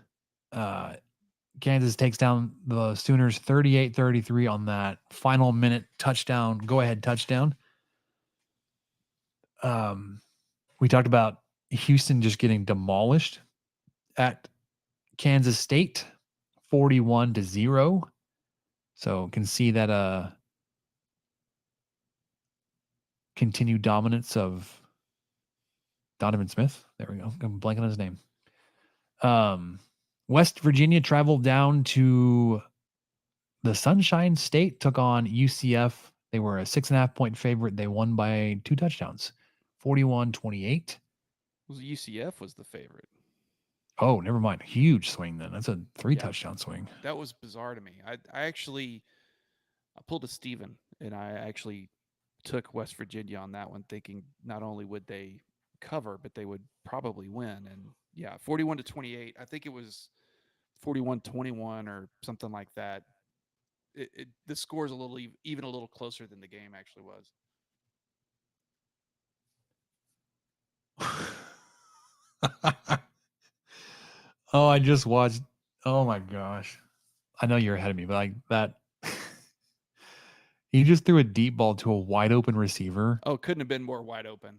Kansas takes down the Sooners 38-33 on that final minute touchdown, go-ahead touchdown. We talked about Houston just getting demolished at Kansas State, 41-0. So can see that continued dominance of Donovan Smith. There we go. I'm blanking on his name. West Virginia traveled down to the Sunshine State, took on UCF. They were a 6.5 point favorite. They won by 2 touchdowns, 41-28. UCF was the favorite. Oh, never mind. Huge swing then. That's a 3 touchdown swing. That was bizarre to me. I pulled a Steven, and I actually took West Virginia on that one, thinking not only would they cover, but they would probably win. And yeah, 41-28. I think it was 41-21 or something like that. The score is a little even a little closer than the game actually was. Oh, I just watched Oh my gosh. I know you're ahead of me, but like that, he just threw a deep ball to a wide open receiver Oh, couldn't have been more wide open.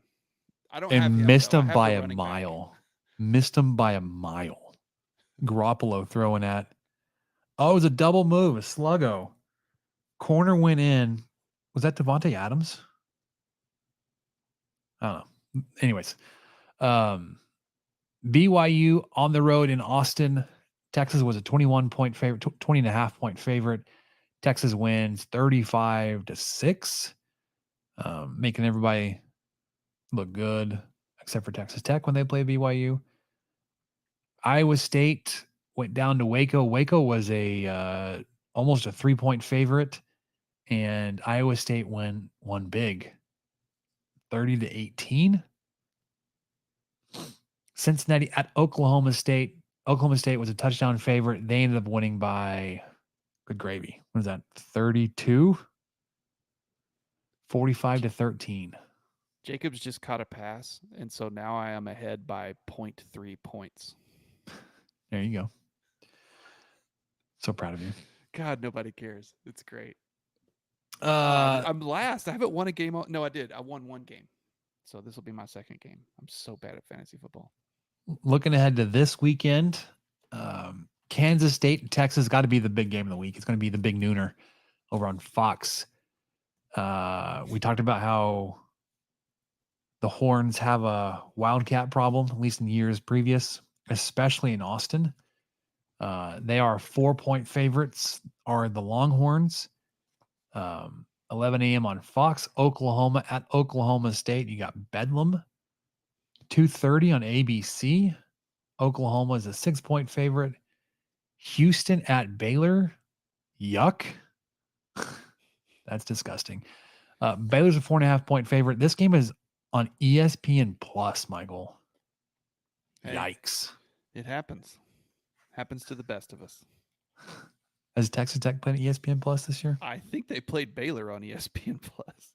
I don't have and him missed though. I him have by the a running back. mile. Missed him by a mile. Garoppolo throwing at. Oh, it was a double move, a sluggo. Corner went in. Was that Devontae Adams? I don't know. Anyways, um, BYU on the road in Austin, Texas was a 21-point favorite, 20 and a half point favorite. Texas wins 35-6, making everybody look good except for Texas Tech when they play BYU. Iowa State went down to Waco. Waco was a almost a 3-point favorite, and Iowa State won big, 30-18. Cincinnati at Oklahoma State. Oklahoma State was a touchdown favorite. They ended up winning by good gravy. What is that? 32? 45-13. Jacobs just caught a pass, and so now I am ahead by 0.3 points. There you go. So proud of you. God, nobody cares. It's great. Uh, I'm last. I haven't won a game. No, I did. I won one game. So this will be my second game. I'm so bad at fantasy football. looking ahead to this weekend, Kansas State and Texas got to be the big game of the week. It's going to be the big nooner over on Fox. We talked about how the Horns have a wildcat problem, at least in years previous, especially in Austin. They are 4-point favorites, are the Longhorns. 11 a.m. on Fox. Oklahoma at Oklahoma State. You got Bedlam. 2:30 on ABC. Oklahoma is a 6-point favorite. Houston at Baylor. Yuck. That's disgusting. Baylor's a 4.5-point favorite. This game is on ESPN Plus, Michael. Hey, Yikes. it happens. Happens to the best of us. Has Texas Tech played ESPN Plus this year? I think they played Baylor on ESPN Plus.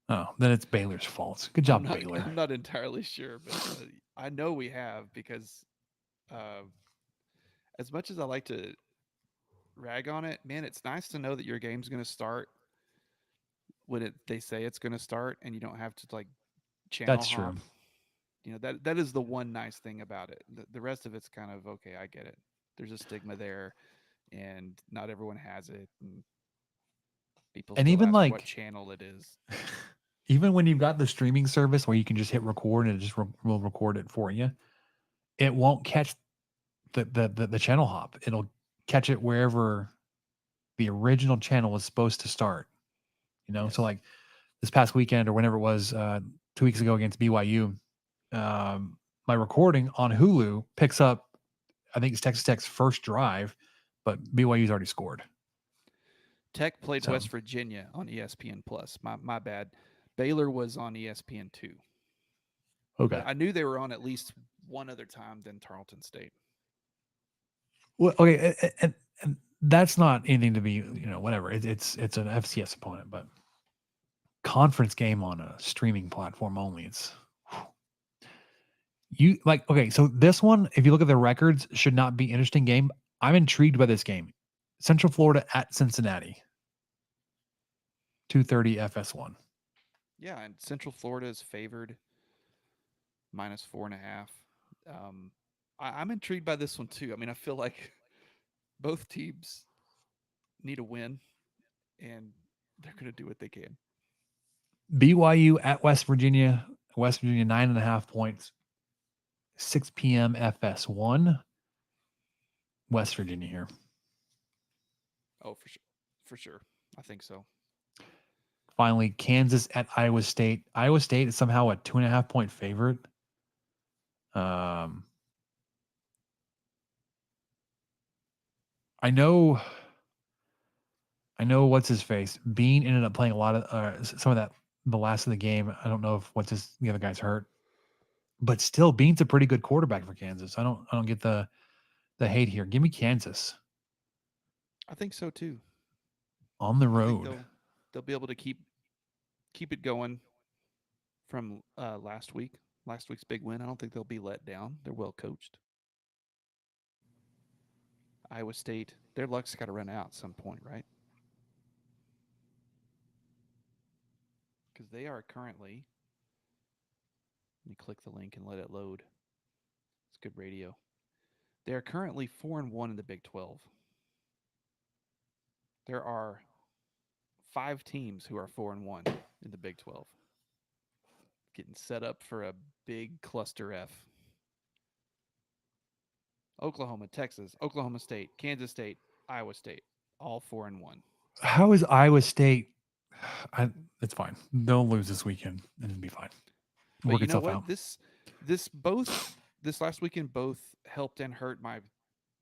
Oh, then it's Baylor's fault. Good job, Baylor. I'm not entirely sure, but I know we have because as much as I like to rag on it, man, it's nice to know that your game's going to start when they say it's going to start, and you don't have to like channel That's hop. true. You know, that is the one nice thing about it. The rest of it's kind of okay. I get it. There's a stigma there, and not everyone has it, and people And still even ask what like, channel it is. even when you've got the streaming service where you can just hit record and it just will record it for you, it won't catch the channel hop. It'll catch it wherever the original channel was supposed to start. You know, so Yes. like this past weekend or whenever it was 2 weeks ago against BYU, my recording on Hulu picks up, I think it's Texas Tech's first drive, but BYU's already scored. Tech played So- West Virginia on ESPN Plus. My bad. Baylor was on ESPN2. Okay. But I knew they were on at least one other time than Tarleton State. Well, okay, and that's not anything to be, whatever. It's an FCS opponent, but conference game on a streaming platform only. It's you like okay. So this one, if you look at the records, should not be interesting game. I'm intrigued by this game. Central Florida at Cincinnati. 2:30 FS1. Yeah, and Central Florida is favored -4.5. I'm intrigued by this one too. I mean, I feel like both teams need a win, and they're going to do what they can. BYU at West Virginia. West Virginia 9.5 points. 6 p.m. FS1. West Virginia here. Oh, for sure. For sure. I think so. Finally, Kansas at Iowa State. Iowa State is somehow a 2.5-point favorite. I know what's his face. Bean ended up playing a lot of some of that the last of the game. I don't know if the other guy's hurt, but still, Bean's a pretty good quarterback for Kansas. I don't get the hate here. Give me Kansas I think so too. on the I think road. they'll be able to keep it going from last week's big win. I don't think they'll be let down. They're well coached. Iowa State, their luck's got to run out at some point, right? Because they are currently. Let me click the link and let it load. It's good radio. They are currently 4-1 in the Big 12. There are 5 teams who are 4-1 in the Big 12. Getting set up for a big cluster F. Oklahoma, Texas, Oklahoma State, Kansas State, Iowa State, all 4-1. How is Iowa State? It's fine. They'll lose this weekend and it'll be fine. But Work you know itself what? out. This last weekend both helped and hurt my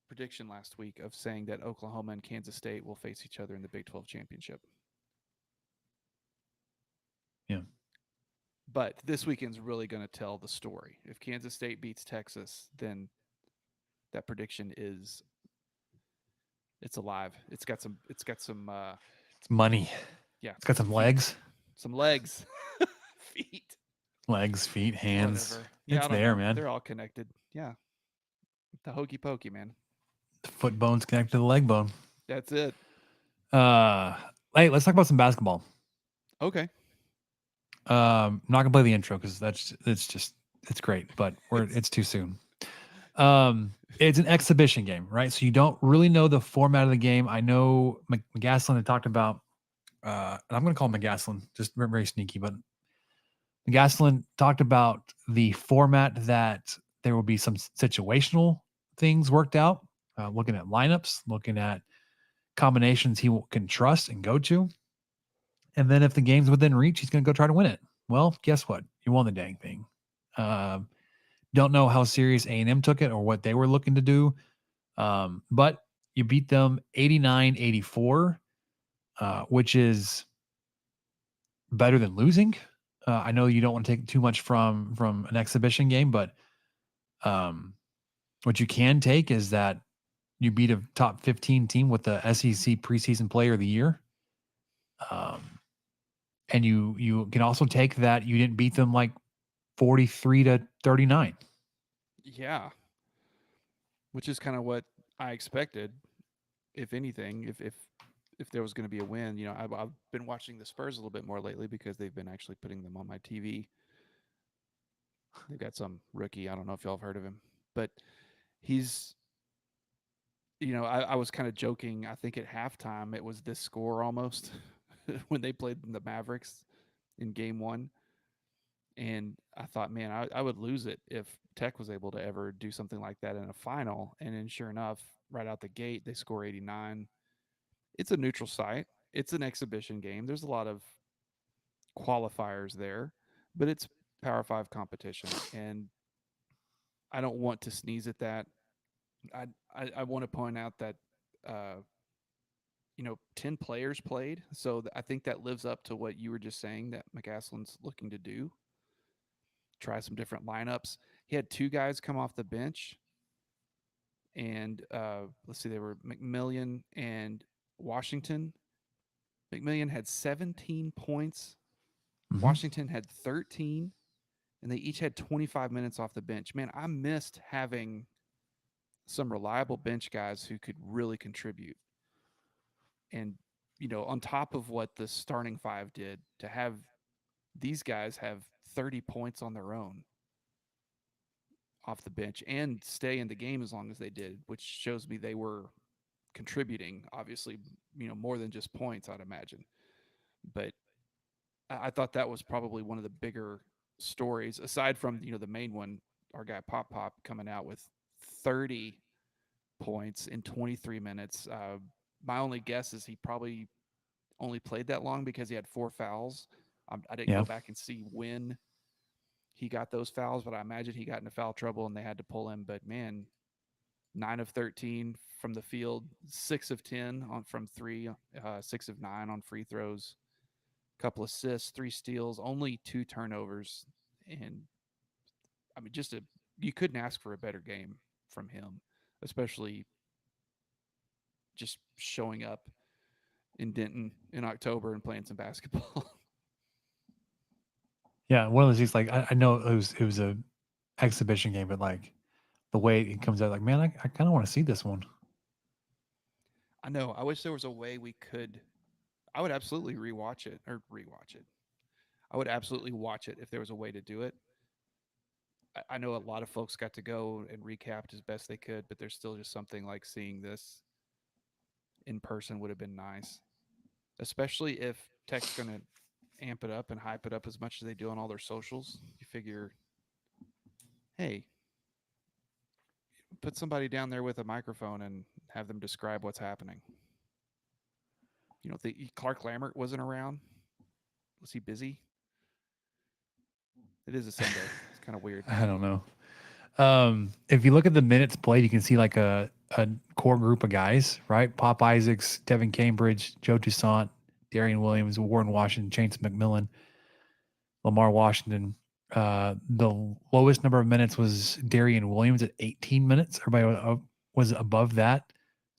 prediction last week of saying that Oklahoma and Kansas State will face each other in the Big 12 championship. Yeah. But this weekend's really going to tell the story. If Kansas State beats Texas, then that prediction it's alive. It's got some It's money. Yeah. It's got some legs. Some legs. Feet. Legs, feet, hands. Whatever. Yeah, It's there, man. They're all connected. Yeah. The hokey pokey, man. The foot bone's connected to the leg bone. That's it. Hey, let's talk about some basketball. Okay. Not gonna play the intro because it's great, but it's too soon. It's an exhibition game, right? So you don't really know the format of the game. I know McGaslin had talked about, and I'm gonna call him McGaslin, just very sneaky, but McGaslin talked about the format that there will be some situational things worked out, looking at lineups, looking at combinations he can trust and go to. And then if the game's within reach, he's going to go try to win it. Well, guess what? You won the dang thing. Don't know how serious A&M took it or what they were looking to do. But you beat them 89-84, which is better than losing. I know you don't want to take too much from an exhibition game, but what you can take is that you beat a top 15 team with the SEC preseason player of the year. And you can also take that you didn't beat them like 43-39. Yeah. Which is kind of what I expected, if anything, if there was going to be a win. You know, I've been watching the Spurs a little bit more lately because they've been actually putting them on my TV. They've got some rookie. I don't know if y'all have heard of him, but he's, you know, I was kind of joking. I think at halftime it was this score almost when they played the Mavericks in game 1. And I thought, man, I would lose it if Tech was able to ever do something like that in a final. And then sure enough, right out the gate, they score 89. It's a neutral site. It's an exhibition game. There's a lot of qualifiers there, but it's Power 5 competition. And I don't want to sneeze at that. I want to point out that, 10 players played. So I think that lives up to what you were just saying that McCaslin's looking to do. Try some different lineups. He had 2 guys come off the bench. And let's see, they were McMillian and Washington. McMillian had 17 points. Mm-hmm. Washington had 13. And they each had 25 minutes off the bench. Man, I missed having some reliable bench guys who could really contribute. And, on top of what the starting 5 did, to have these guys have 30 points on their own off the bench and stay in the game as long as they did, which shows me they were contributing, obviously, more than just points, I'd imagine. But I thought that was probably one of the bigger stories, aside from, the main one, our guy Pop coming out with 30 points in 23 minutes. My only guess is he probably only played that long because he had 4 fouls. I didn't go back and see when he got those fouls, but I imagine he got into foul trouble and they had to pull him. But man, 9 of 13 from the field, 6 of 10 from 3, 6 of 9 on free throws, couple assists, 3 steals, only 2 turnovers. And I mean, you couldn't ask for a better game from him, especially just showing up in Denton in October and playing some basketball. Yeah, one of those things, like I know it was a exhibition game, but like the way it comes out, like, man, I kind of want to see this one. I know. I wish there was a way we could. I would absolutely rewatch it or rewatch it. I would absolutely watch it if there was a way to do it. I know a lot of folks got to go and recapped as best they could, but there's still just something like seeing this in person would have been nice, especially if Tech's going to amp it up and hype it up as much as they do on all their socials. You figure, hey, put somebody down there with a microphone and have them describe what's happening. Clark Lambert wasn't around. Was he busy? It is a Sunday. It's kind of weird. I don't know. If you look at the minutes played, you can see like a core group of guys, right? Pop Isaacs, Devin Cambridge, Joe Toussaint, Darian Williams, Warren Washington, Chance McMillan, Lamar Washington. The lowest number of minutes was Darian Williams at 18 minutes. Everybody was above that.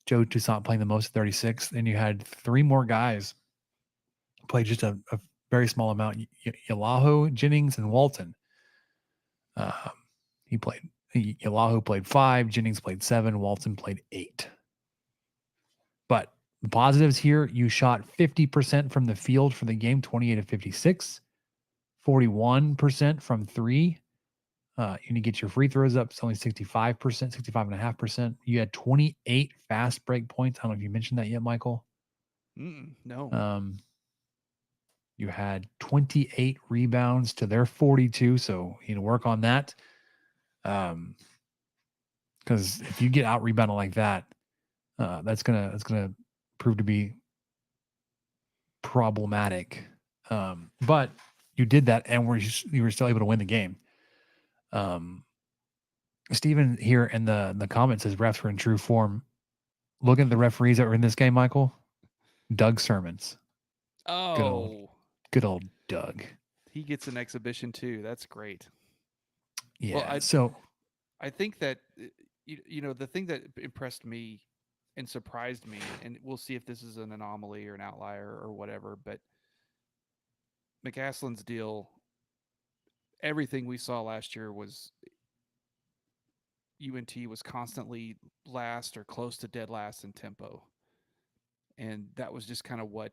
Joe Toussaint playing the most at 36. Then you had three more guys play just a very small amount. Yalaho, Jennings, and Walton. He played. Yalaho played 5. Jennings played 7. Walton played 8. But the positives here: you shot 50% from the field for the game, 28 of 56, 41% from 3. You need to get your free throws up. It's only 65%, 65.5%. You had 28 fast break points. I don't know if you mentioned that yet, Michael. No. You had 28 rebounds to their 42, so you need to work on that. Because if you get out rebounded like that, that's gonna prove to be problematic. But you did that, and you were still able to win the game. Steven here in the comments says refs were in true form. Looking at the referees that were in this game, Michael, Doug Sermons. Oh, Good old Doug. he gets an exhibition too. That's great. Yeah. Well, I think that the thing that impressed me and surprised me, and we'll see if this is an anomaly or an outlier or whatever, but McCaslin's deal, everything we saw last year was UNT was constantly last or close to dead last in tempo. And that was just kind of what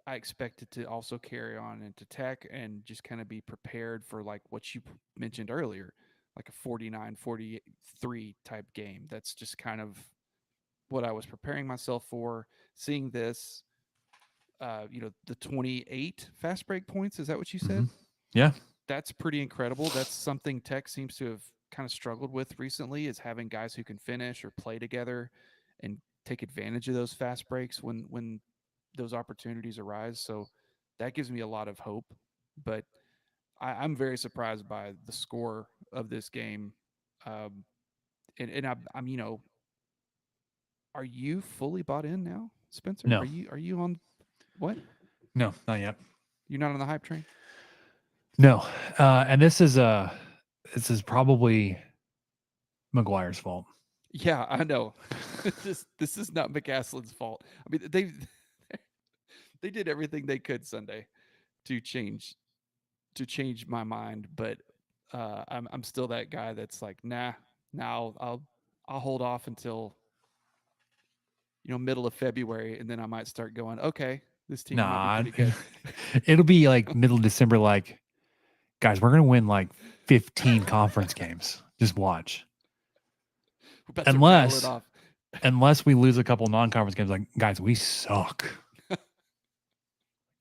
I expected to also carry on into Tech and just kind of be prepared for like what you mentioned earlier, like a 49-43 type game. That's just kind of what I was preparing myself for. Seeing this, the 28 fast break points. Is that what you said? Mm-hmm. Yeah. That's pretty incredible. That's something Tech seems to have kind of struggled with recently, is having guys who can finish or play together and take advantage of those fast breaks when those opportunities arise. So that gives me a lot of hope. But I'm very surprised by the score of this game. And I'm are you fully bought in now, Spencer? No. Are you on what? No, not yet. You're not on the hype train? No. And this is probably McGuire's fault. Yeah, I know. This is not McCaslin's fault. I mean, they did everything they could Sunday to change my mind, but I'm still that guy that's like, nah, now I'll hold off until middle of February, and then I might start going, okay, this team might be pretty good. It'll be like middle of December, like, guys, we're gonna win like 15 conference games. Just watch. Unless we lose a couple non-conference games, like, guys, we suck.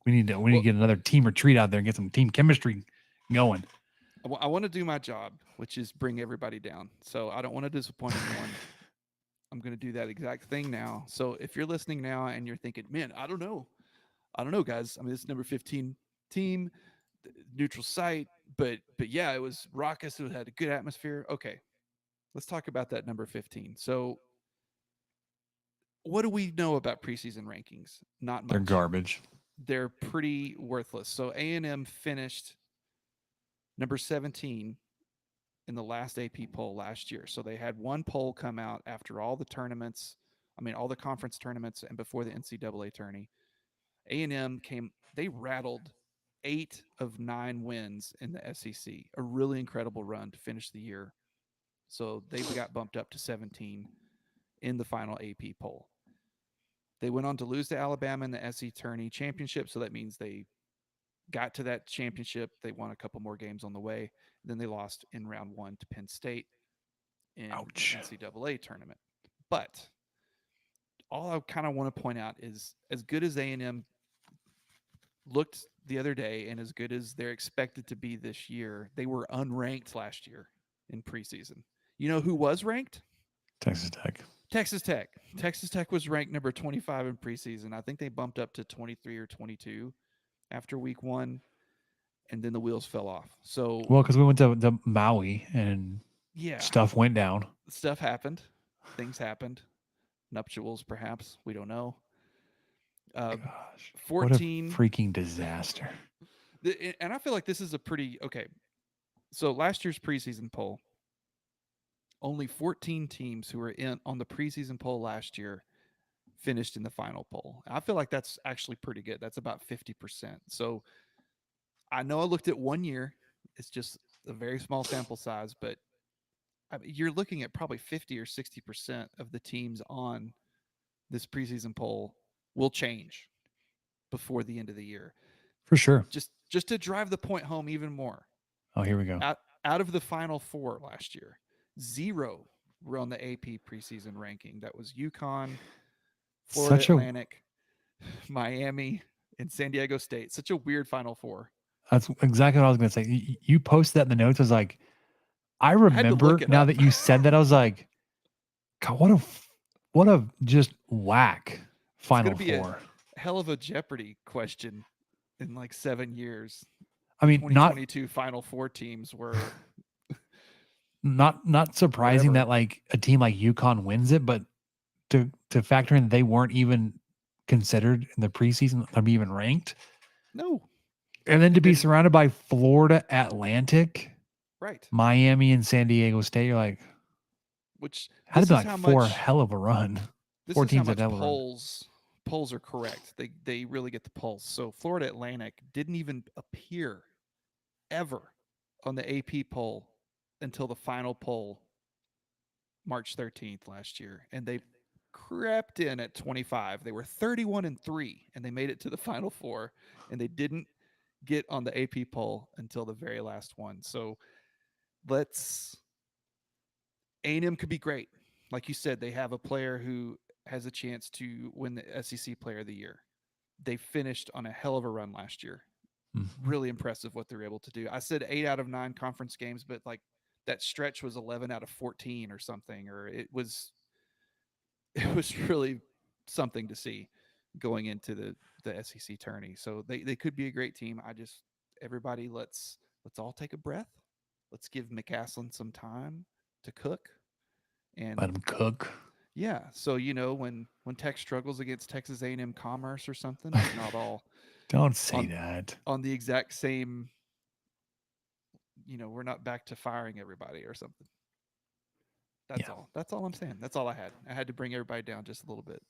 We need to get another team retreat out there and get some team chemistry going. I want to do my job, which is bring everybody down. So I don't want to disappoint anyone. I'm going to do that exact thing now. So if you're listening now and you're thinking, man, I don't know, guys. I mean, this is number 15 team, neutral site, but yeah, it was raucous. It had a good atmosphere. Okay, let's talk about that number 15. So what do we know about preseason rankings? Not much. They're garbage. They're pretty worthless. So A&M finished number 17 in the last AP poll last year. So they had one poll come out after all the tournaments, all the conference tournaments and before the NCAA tourney. A&M they rattled 8 of 9 wins in the SEC, a really incredible run to finish the year. So they got bumped up to 17 in the final AP poll. They went on to lose to Alabama in the SE Tourney Championship, so that means they got to that championship. They won a couple more games on the way. Then they lost in round 1 to Penn State in the Ouch. NCAA tournament. But all I kind of want to point out is as good as A&M looked the other day and as good as they're expected to be this year, they were unranked last year in preseason. You know who was ranked? Texas Tech. Texas Tech. Texas Tech was ranked number 25 in preseason. I think they bumped up to 23 or 22 after week 1, and then the wheels fell off. So, Well, because we went to the Maui and yeah, stuff went down. stuff happened. Things happened. Nuptials, perhaps. We don't know. Gosh, 14. What a freaking disaster. And I feel like this is a pretty okay. So last year's preseason poll, only 14 teams who were in on the preseason poll last year finished in the final poll. I feel like that's actually pretty good. That's about 50%. So I know I looked at 1 year. It's just a very small sample size, but I mean, you're looking at probably 50 or 60% of the teams on this preseason poll will change before the end of the year. For sure. Just to drive the point home even more. Oh, here we go. Out of the final 4 last year, 0 were on the AP preseason ranking. That was UConn, Florida Atlantic, Miami, and San Diego State. Such a weird final 4. That's exactly what I was going to say. You posted that in the notes. I was like, I remember now that you said that, I was like, God, what a just whack final 4. Hell of a Jeopardy question in like 7 years. I mean, 2022 Final 4 teams were not surprising whatever. that like a team like UConn wins it, but to factor in they weren't even considered in the preseason or even ranked. No. And then to be surrounded by Florida Atlantic, right, Miami and San Diego State, you're like, which had to be like 4 hell of a run. This 4 is teams how much polls are correct. They really get the pulse. So Florida Atlantic didn't even appear ever on the AP poll until the final poll March 13th last year, and they crept in at 25. They were 31-3, and they made it to the final 4, and they didn't get on the AP poll until the very last one. So A&M could be great. Like you said, they have a player who has a chance to win the SEC Player of the Year. They finished on a hell of a run last year. Mm-hmm. Really impressive what they're able to do. I said 8 out of 9 conference games, but like that stretch was 11 out of 14 or something, or it was really something to see going into the SEC tourney. So they could be a great team. Everybody let's all take a breath. Let's give McCaslin some time to cook. And let him cook. Yeah. So, when Tech struggles against Texas A&M Commerce or something, it's not all. Don't say that. On the exact same, we're not back to firing everybody or something. That's all. That's all I'm saying. That's all I had. I had to bring everybody down just a little bit.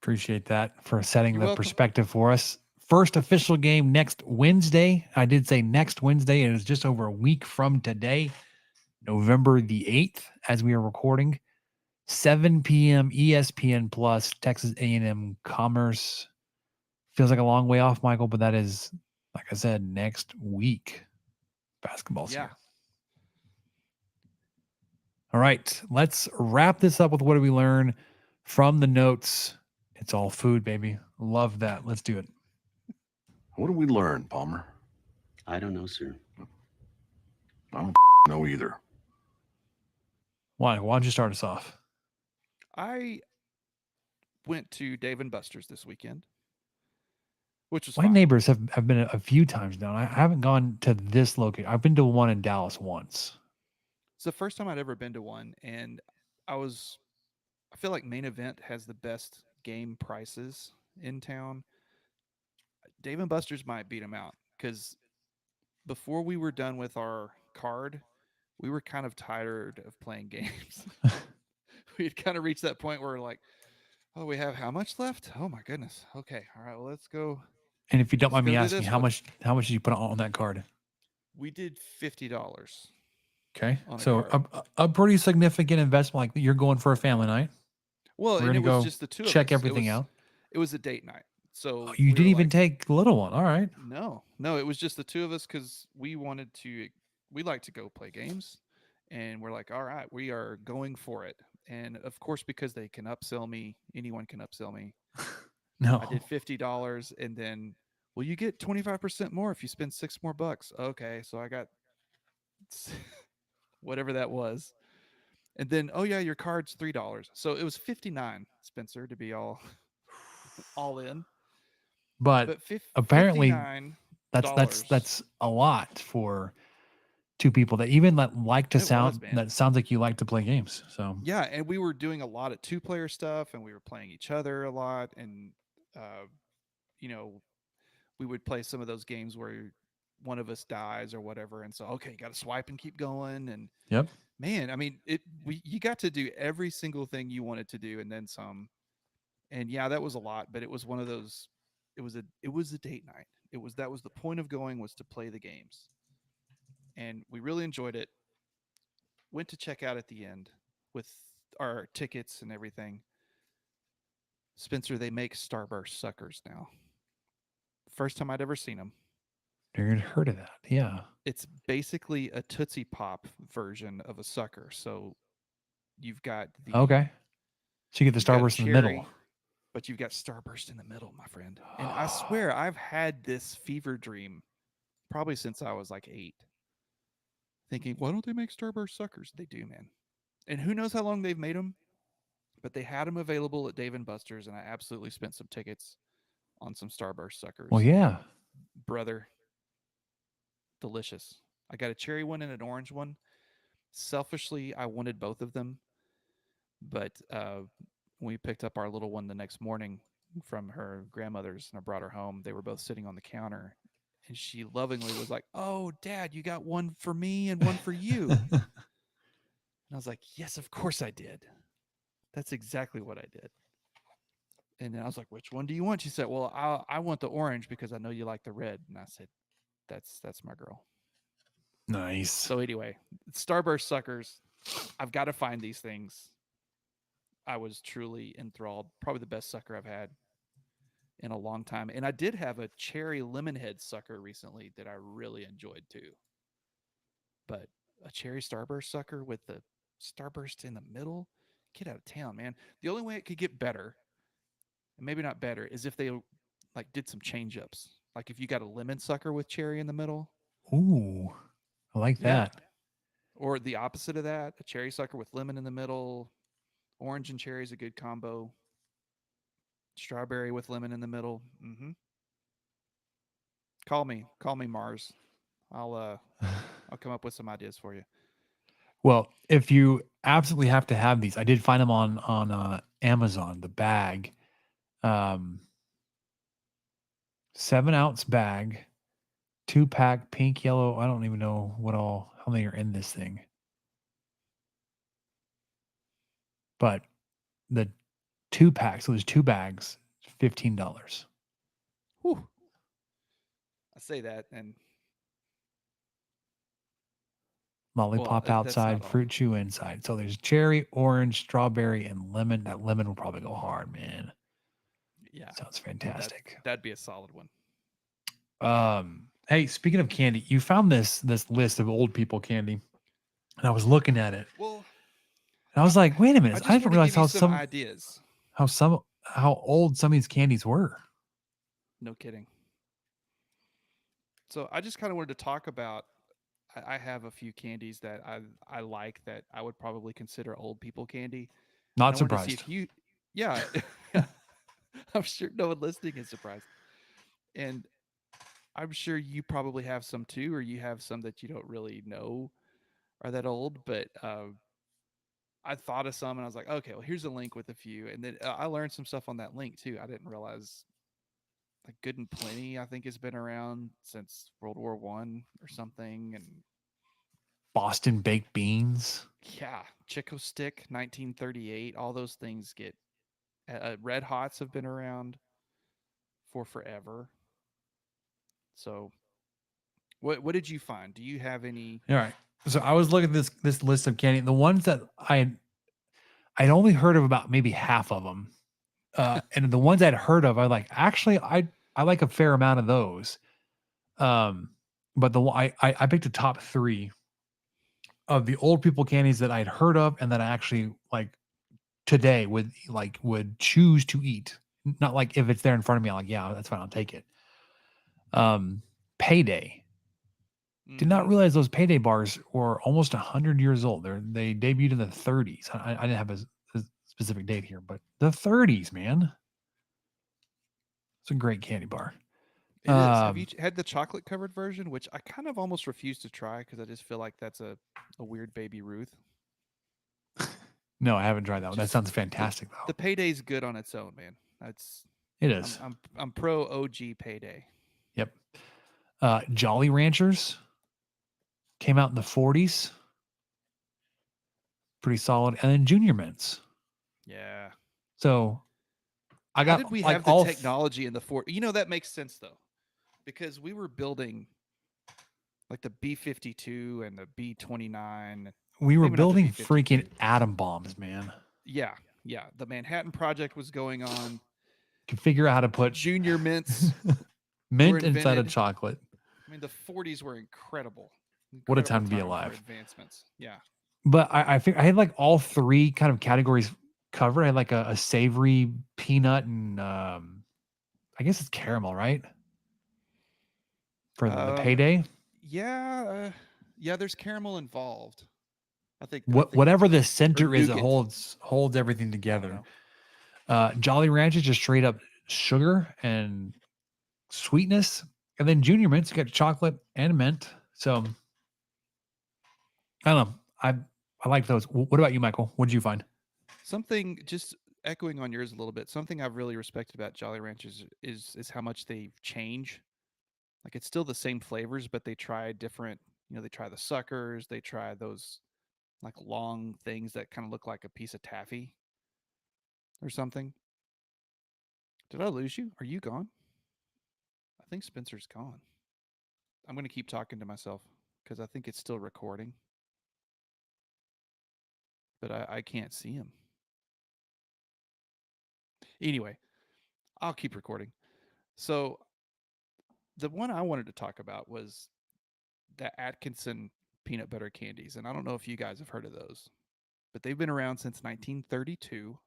Appreciate that for setting the perspective for us. First official game next Wednesday. I did say next Wednesday. It is just over a week from today, November the 8th, as we are recording. 7 p.m. ESPN Plus, Texas A&M Commerce. Feels like a long way off, Michael, but that is, like I said, next week. Basketball's here. All right, let's wrap this up with what did we learn from the notes. It's all food, baby. Love that. Let's do it. What did we learn, Palmer? I don't know, sir. I don't know either. Why don't you start us off? I went to Dave & Buster's this weekend, which was my fun. Neighbors have been a few times now. I haven't gone to this location. I've been to one in Dallas once. It's the first time I'd ever been to one, and I feel like Main Event has the best game prices in town. Dave & Buster's might beat them out because before we were done with our card, we were kind of tired of playing games. We had kind of reached that point where we're like, oh, we have how much left? Oh my goodness. Okay. All right. Well, let's go. And if you don't mind me asking, how much did you put on that card? We did $50. Okay. So a pretty significant investment. Like you're going for a family night. Well, and it was just the two of us. Check everything out. It was a date night. So You we were didn't even like, take the little one. All right. no, it was just the two of us because we like to go play games. And we're like, all right, we are going for it. And of course, because they can upsell me, anyone can upsell me. No. I did $50 and then, well, you get 25% more if you spend $6 more. Okay. So I got whatever that was. And then, oh yeah, your card's $3. So it was 59, Spencer, to be all in. But But apparently $59. that's a lot for two people that even like to It was, sound man. that sounds like you like to play games. So Yeah, and we were doing a lot of two-player stuff, and we were playing each other a lot, and uh, you know, we would play some of those games where one of us dies or whatever, and so okay, you got to swipe and keep going, and yep. man, I mean, you got to do every single thing you wanted to do, and then some, and yeah, that was a lot, but it was one of those. It was a date night. That was the point of going, was to play the games, and we really enjoyed it. Went to check out at the end with our tickets and everything. Spencer, they make Starburst suckers now. First time I'd ever seen them. Never heard of that. Yeah. It's basically a Tootsie Pop version of a sucker. So you've got Okay. So you get the you've got Starburst in the middle. cherry, but you've got Starburst in the middle, my friend. And I swear I've had this fever dream probably since I was like 8. Thinking, why don't they make Starburst suckers? They do, man. And who knows how long they've made them, but they had them available at Dave and Buster's, and I absolutely spent some tickets on some Starburst suckers. Well, yeah. Brother, delicious. I got a cherry one and an orange one. Selfishly, I wanted both of them, but when we picked up our little one the next morning from her grandmother's and I brought her home, they were both sitting on the counter, and she lovingly was like, "Oh, Dad, you got one for me and one for you." And I was like, "Yes, of course I did. That's exactly what I did." And then I was like, "Which one do you want?" She said, "Well, I want the orange because I know you like the red." And I said, "That's my girl." Nice. So anyway, Starburst suckers. I've got to find these things. I was truly enthralled. Probably the best sucker I've had in a long time. And I did have a cherry lemon head sucker recently that I really enjoyed too. But a cherry Starburst sucker with the Starburst in the middle, get out of town, man. The only way it could get better, and maybe not better, is if they like did some change ups. Like if you got a lemon sucker with cherry in the middle. Ooh, I like Yeah. that. Or the opposite of that, a cherry sucker with lemon in the middle. Orange and cherry is a good combo. Strawberry with lemon in the middle. Call me Mars. I'll come up with some ideas for you. Well, if you absolutely have to have these, I did find them on Amazon. The bag, 7-ounce bag, 2-pack, pink, yellow. I don't even know how many are in this thing. But the 2-pack, so there's 2 bags, $15. Whew. I say that, and Lollipop that's outside, not all. fruit chew inside. So there's cherry, orange, strawberry, and lemon. That lemon will probably go hard, man. Yeah, Sounds fantastic. that'd be a solid one. Hey, speaking of candy, you found this list of old people candy, and I was looking at it, Well, and I was like, wait a minute, I just didn't want to realize give you some ideas. how old some of these candies were. No kidding. So I just kind of wanted to talk about. I have a few candies that I like that I would probably consider old people candy. And Not I wanted to see surprised. if you, yeah, I'm sure no one listening is surprised. And I'm sure you probably have some too, or you have some that you don't really know are that old. But I thought of some, and I was like, okay, well, here's a link with a few, and then I learned some stuff on that link too. I didn't realize, like, Good and Plenty, I think, has been around since World War One or something, and Boston baked beans. yeah, Chico Stick, 1938. All those things get. Red Hots have been around for forever. So, what did you find? Do you have any? All right. So I was looking at this list of candy. The ones that I'd only heard of about maybe half of them. And the ones I'd heard of, I like a fair amount of those. But I picked a top 3 of the old people candies that I'd heard of and that I actually like today would choose to eat. Not like if it's there in front of me, I'm like, yeah, that's fine, I'll take it. Payday. Did not Mhm. realize those Payday bars were almost 100 years old. They debuted in the 30s. I didn't have a specific date here, but the 30s, man. It's a great candy bar. It is. Have you had the chocolate covered version, which I kind of almost refuse to try because I just feel like that's a weird baby Ruth. No, I haven't tried that one. That Just sounds fantastic, the though. Payday's good on its own, man. That's It I'm is. I'm pro OG Payday. Yep. Jolly Ranchers came out in the 40s. Pretty solid. And then Junior Mints. Yeah. So I How got did we like have the all technology in the fort? That makes sense though, because we were building like the B-52 and the B-29. we were Maybe not the building B-52. freaking atom bombs, man. Yeah, yeah. The Manhattan Project was going on. Could figure out how to put Junior mints were mint inside of invented. chocolate. I mean, the 40s were incredible. What a Incredible time to be for alive. advancements. Yeah. But I think I had like all 3 kind of categories covered. I had like a savory peanut and I guess it's caramel, right? For the Um, Payday. yeah, yeah. There's caramel involved. I think. Whatever the Or center is, it nougat. holds everything I don't together. know. Jolly Ranch is just straight up sugar and sweetness, and then Junior Mints, you got chocolate and mint. So I don't know. I like those. What about you, Michael? What did you find? Something just echoing on yours a little bit. Something I've really respected about Jolly Ranchers is how much they change. Like it's still the same flavors, but they try different. They try the suckers. They try those like long things that kind of look like a piece of taffy or something. Did I lose you? Are you gone? I think Spencer's gone. I'm going to keep talking to myself because I think it's still recording, but I can't see him. Anyway, I'll keep recording. So, the one I wanted to talk about was the Atkinson peanut butter candies. And I don't know if you guys have heard of those, but they've been around since 1932.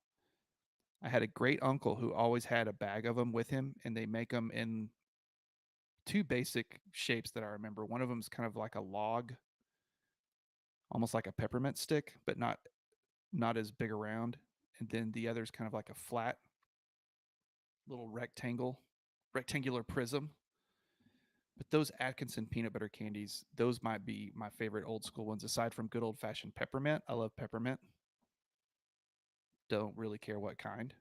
I had a great uncle who always had a bag of them with him, and they make them in 2 basic shapes that I remember. One of them is kind of like a log, almost like a peppermint stick, but not as big around. And then the other is kind of like a flat little rectangular prism. But those Atkinson peanut butter candies, those might be my favorite old school ones, aside from good old fashioned peppermint. I love peppermint. Don't really care what kind.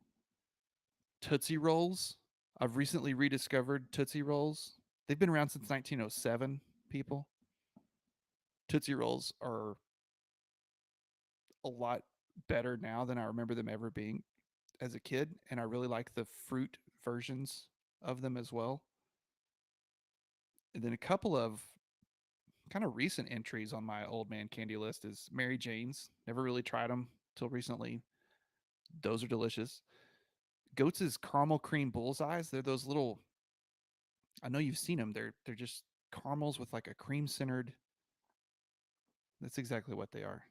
Tootsie Rolls. I've recently rediscovered Tootsie Rolls. They've been around since 1907, people. Tootsie Rolls are a lot better now than I remember them ever being as a kid. And I really like the fruit versions of them as well. And then a couple of kind of recent entries on my old man candy list is Mary Jane's. Never really tried them till recently. Those are delicious. Goats' caramel cream bullseyes. They're those little. I know you've seen them. They're just caramels with like a cream centered. That's exactly what they are.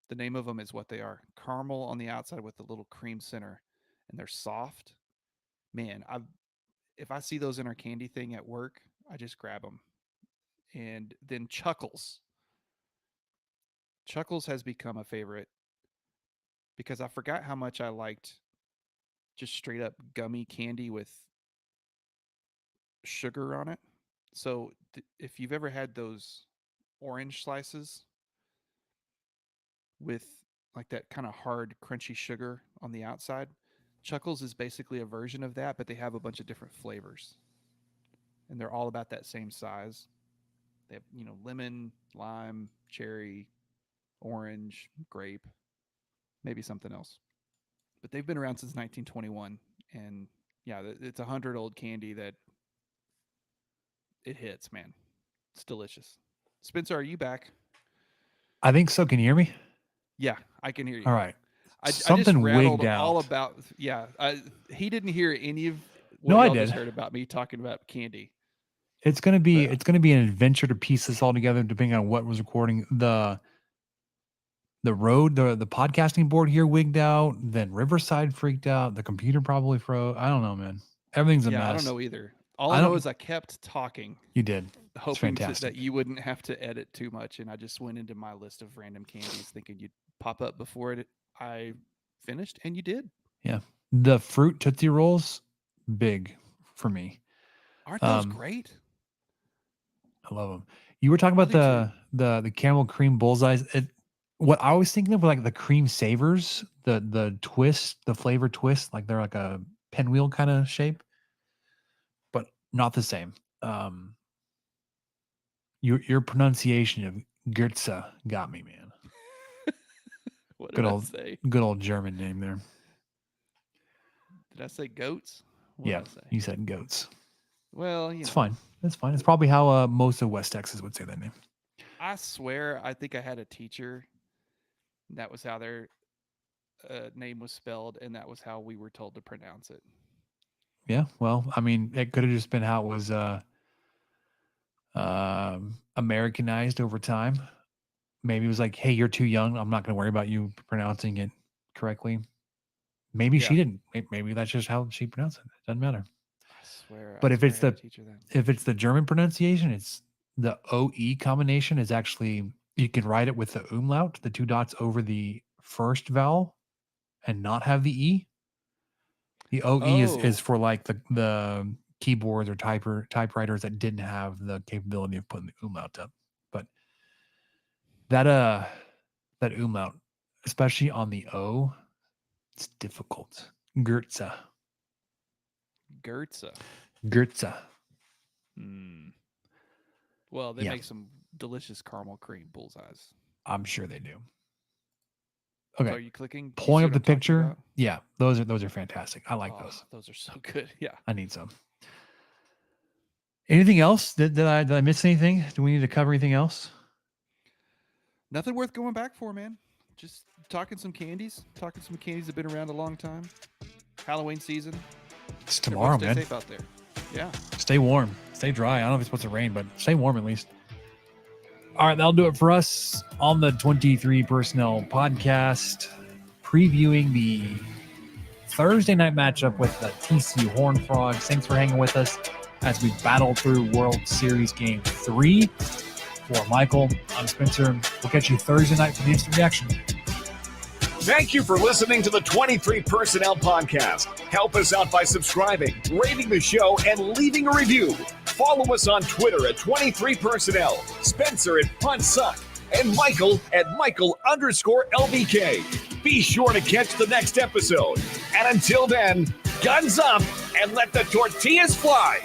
The name of them is what they are. Caramel on the outside with a little cream center, and they're soft. Man, if I see those in our candy thing at work, I just grab them. And then Chuckles. Chuckles has become a favorite because I forgot how much I liked just straight up gummy candy with sugar on it. So if you've ever had those orange slices with like that kind of hard, crunchy sugar on the outside, Chuckles is basically a version of that, but they have a bunch of different flavors. And they're all about that same size. They have, lemon, lime, cherry, orange, grape, maybe something else. But they've been around since 1921. And yeah, it's 100-old candy that it hits, man. It's delicious. Spencer, are you back? I think so. Can you hear me? Yeah, I can hear you. All right. I just Something rattled wigged all out. about. Yeah, he didn't hear any of what No, I y'all just did. heard about me talking about candy. It's gonna be But it's gonna be an adventure to piece this all together, depending on what was recording. The podcasting board here wigged out. Then Riverside freaked out. The computer probably froze. I don't know, man. Everything's a yeah, I don't mess. know either. All I I know don't. is I kept talking, You did. It's hoping that fantastic. you wouldn't have to edit too much, and I just went into my list of random candies, thinking you'd pop up before I finished, and you did. Yeah. The fruit Tootsie Rolls, big for me. Aren't those great? I love them. You were talking I about do too. the caramel cream bullseyes. What I was thinking of were like the cream savers, the twist, the flavor twist, like they're like a pinwheel kind of shape, but not the same. Your pronunciation of Goetze got me, man. What Good did I old say? good old German name there. Did I say goats? What Yeah, did I say? you said goats. Well, It's fine. It's fine. It's probably how most of West Texas would say that name. I swear, I think I had a teacher. That was how their name was spelled, and that was how we were told to pronounce it. Yeah. Well, I mean, it could have just been how it was Americanized over time. Maybe it was like, hey, you're too young. I'm not going to worry about you pronouncing it correctly. Maybe she Yeah. didn't. Maybe that's just how she pronounced it. It doesn't matter. But I if swear it's I had a the teacher then. if it's the German pronunciation, it's the OE combination is actually you can write it with the umlaut, the two dots over the first vowel, and not have the E. The OE is Oh, for like the keyboards or typewriters that didn't have the capability of putting the umlaut up. But that umlaut, especially on the O, it's difficult. Goetze. Goetze. Goetze. Hmm. Well, they Yeah, make some delicious caramel cream bullseyes. I'm sure they do. So Okay. are you clicking? Do you Pulling see up what the I'm talking picture. about? Yeah, those are fantastic. I like Oh, those. those are so good. Yeah. I need some. Anything else? Did I miss anything? Do we need to cover anything else? Nothing worth going back for, man. Just talking some candies. Talking some candies that have been around a long time. Halloween season. It's Everyone tomorrow, stay man. safe out there. Yeah. Stay warm. Stay dry. I don't know if it's supposed to rain, but stay warm at least. All right, that'll do it for us on the 23 Personnel Podcast, previewing the Thursday night matchup with the TCU Horned Frogs. Thanks for hanging with us as we battle through World Series Game 3. For Michael, I'm Spencer. We'll catch you Thursday night for the instant reaction. Thank you for listening to the 23 Personnel Podcast. Help us out by subscribing, rating the show, and leaving a review. Follow us on Twitter at 23 Personnel, Spencer at PuntSuck, and Michael at Michael_LBK. Be sure to catch the next episode. And until then, guns up and let the tortillas fly.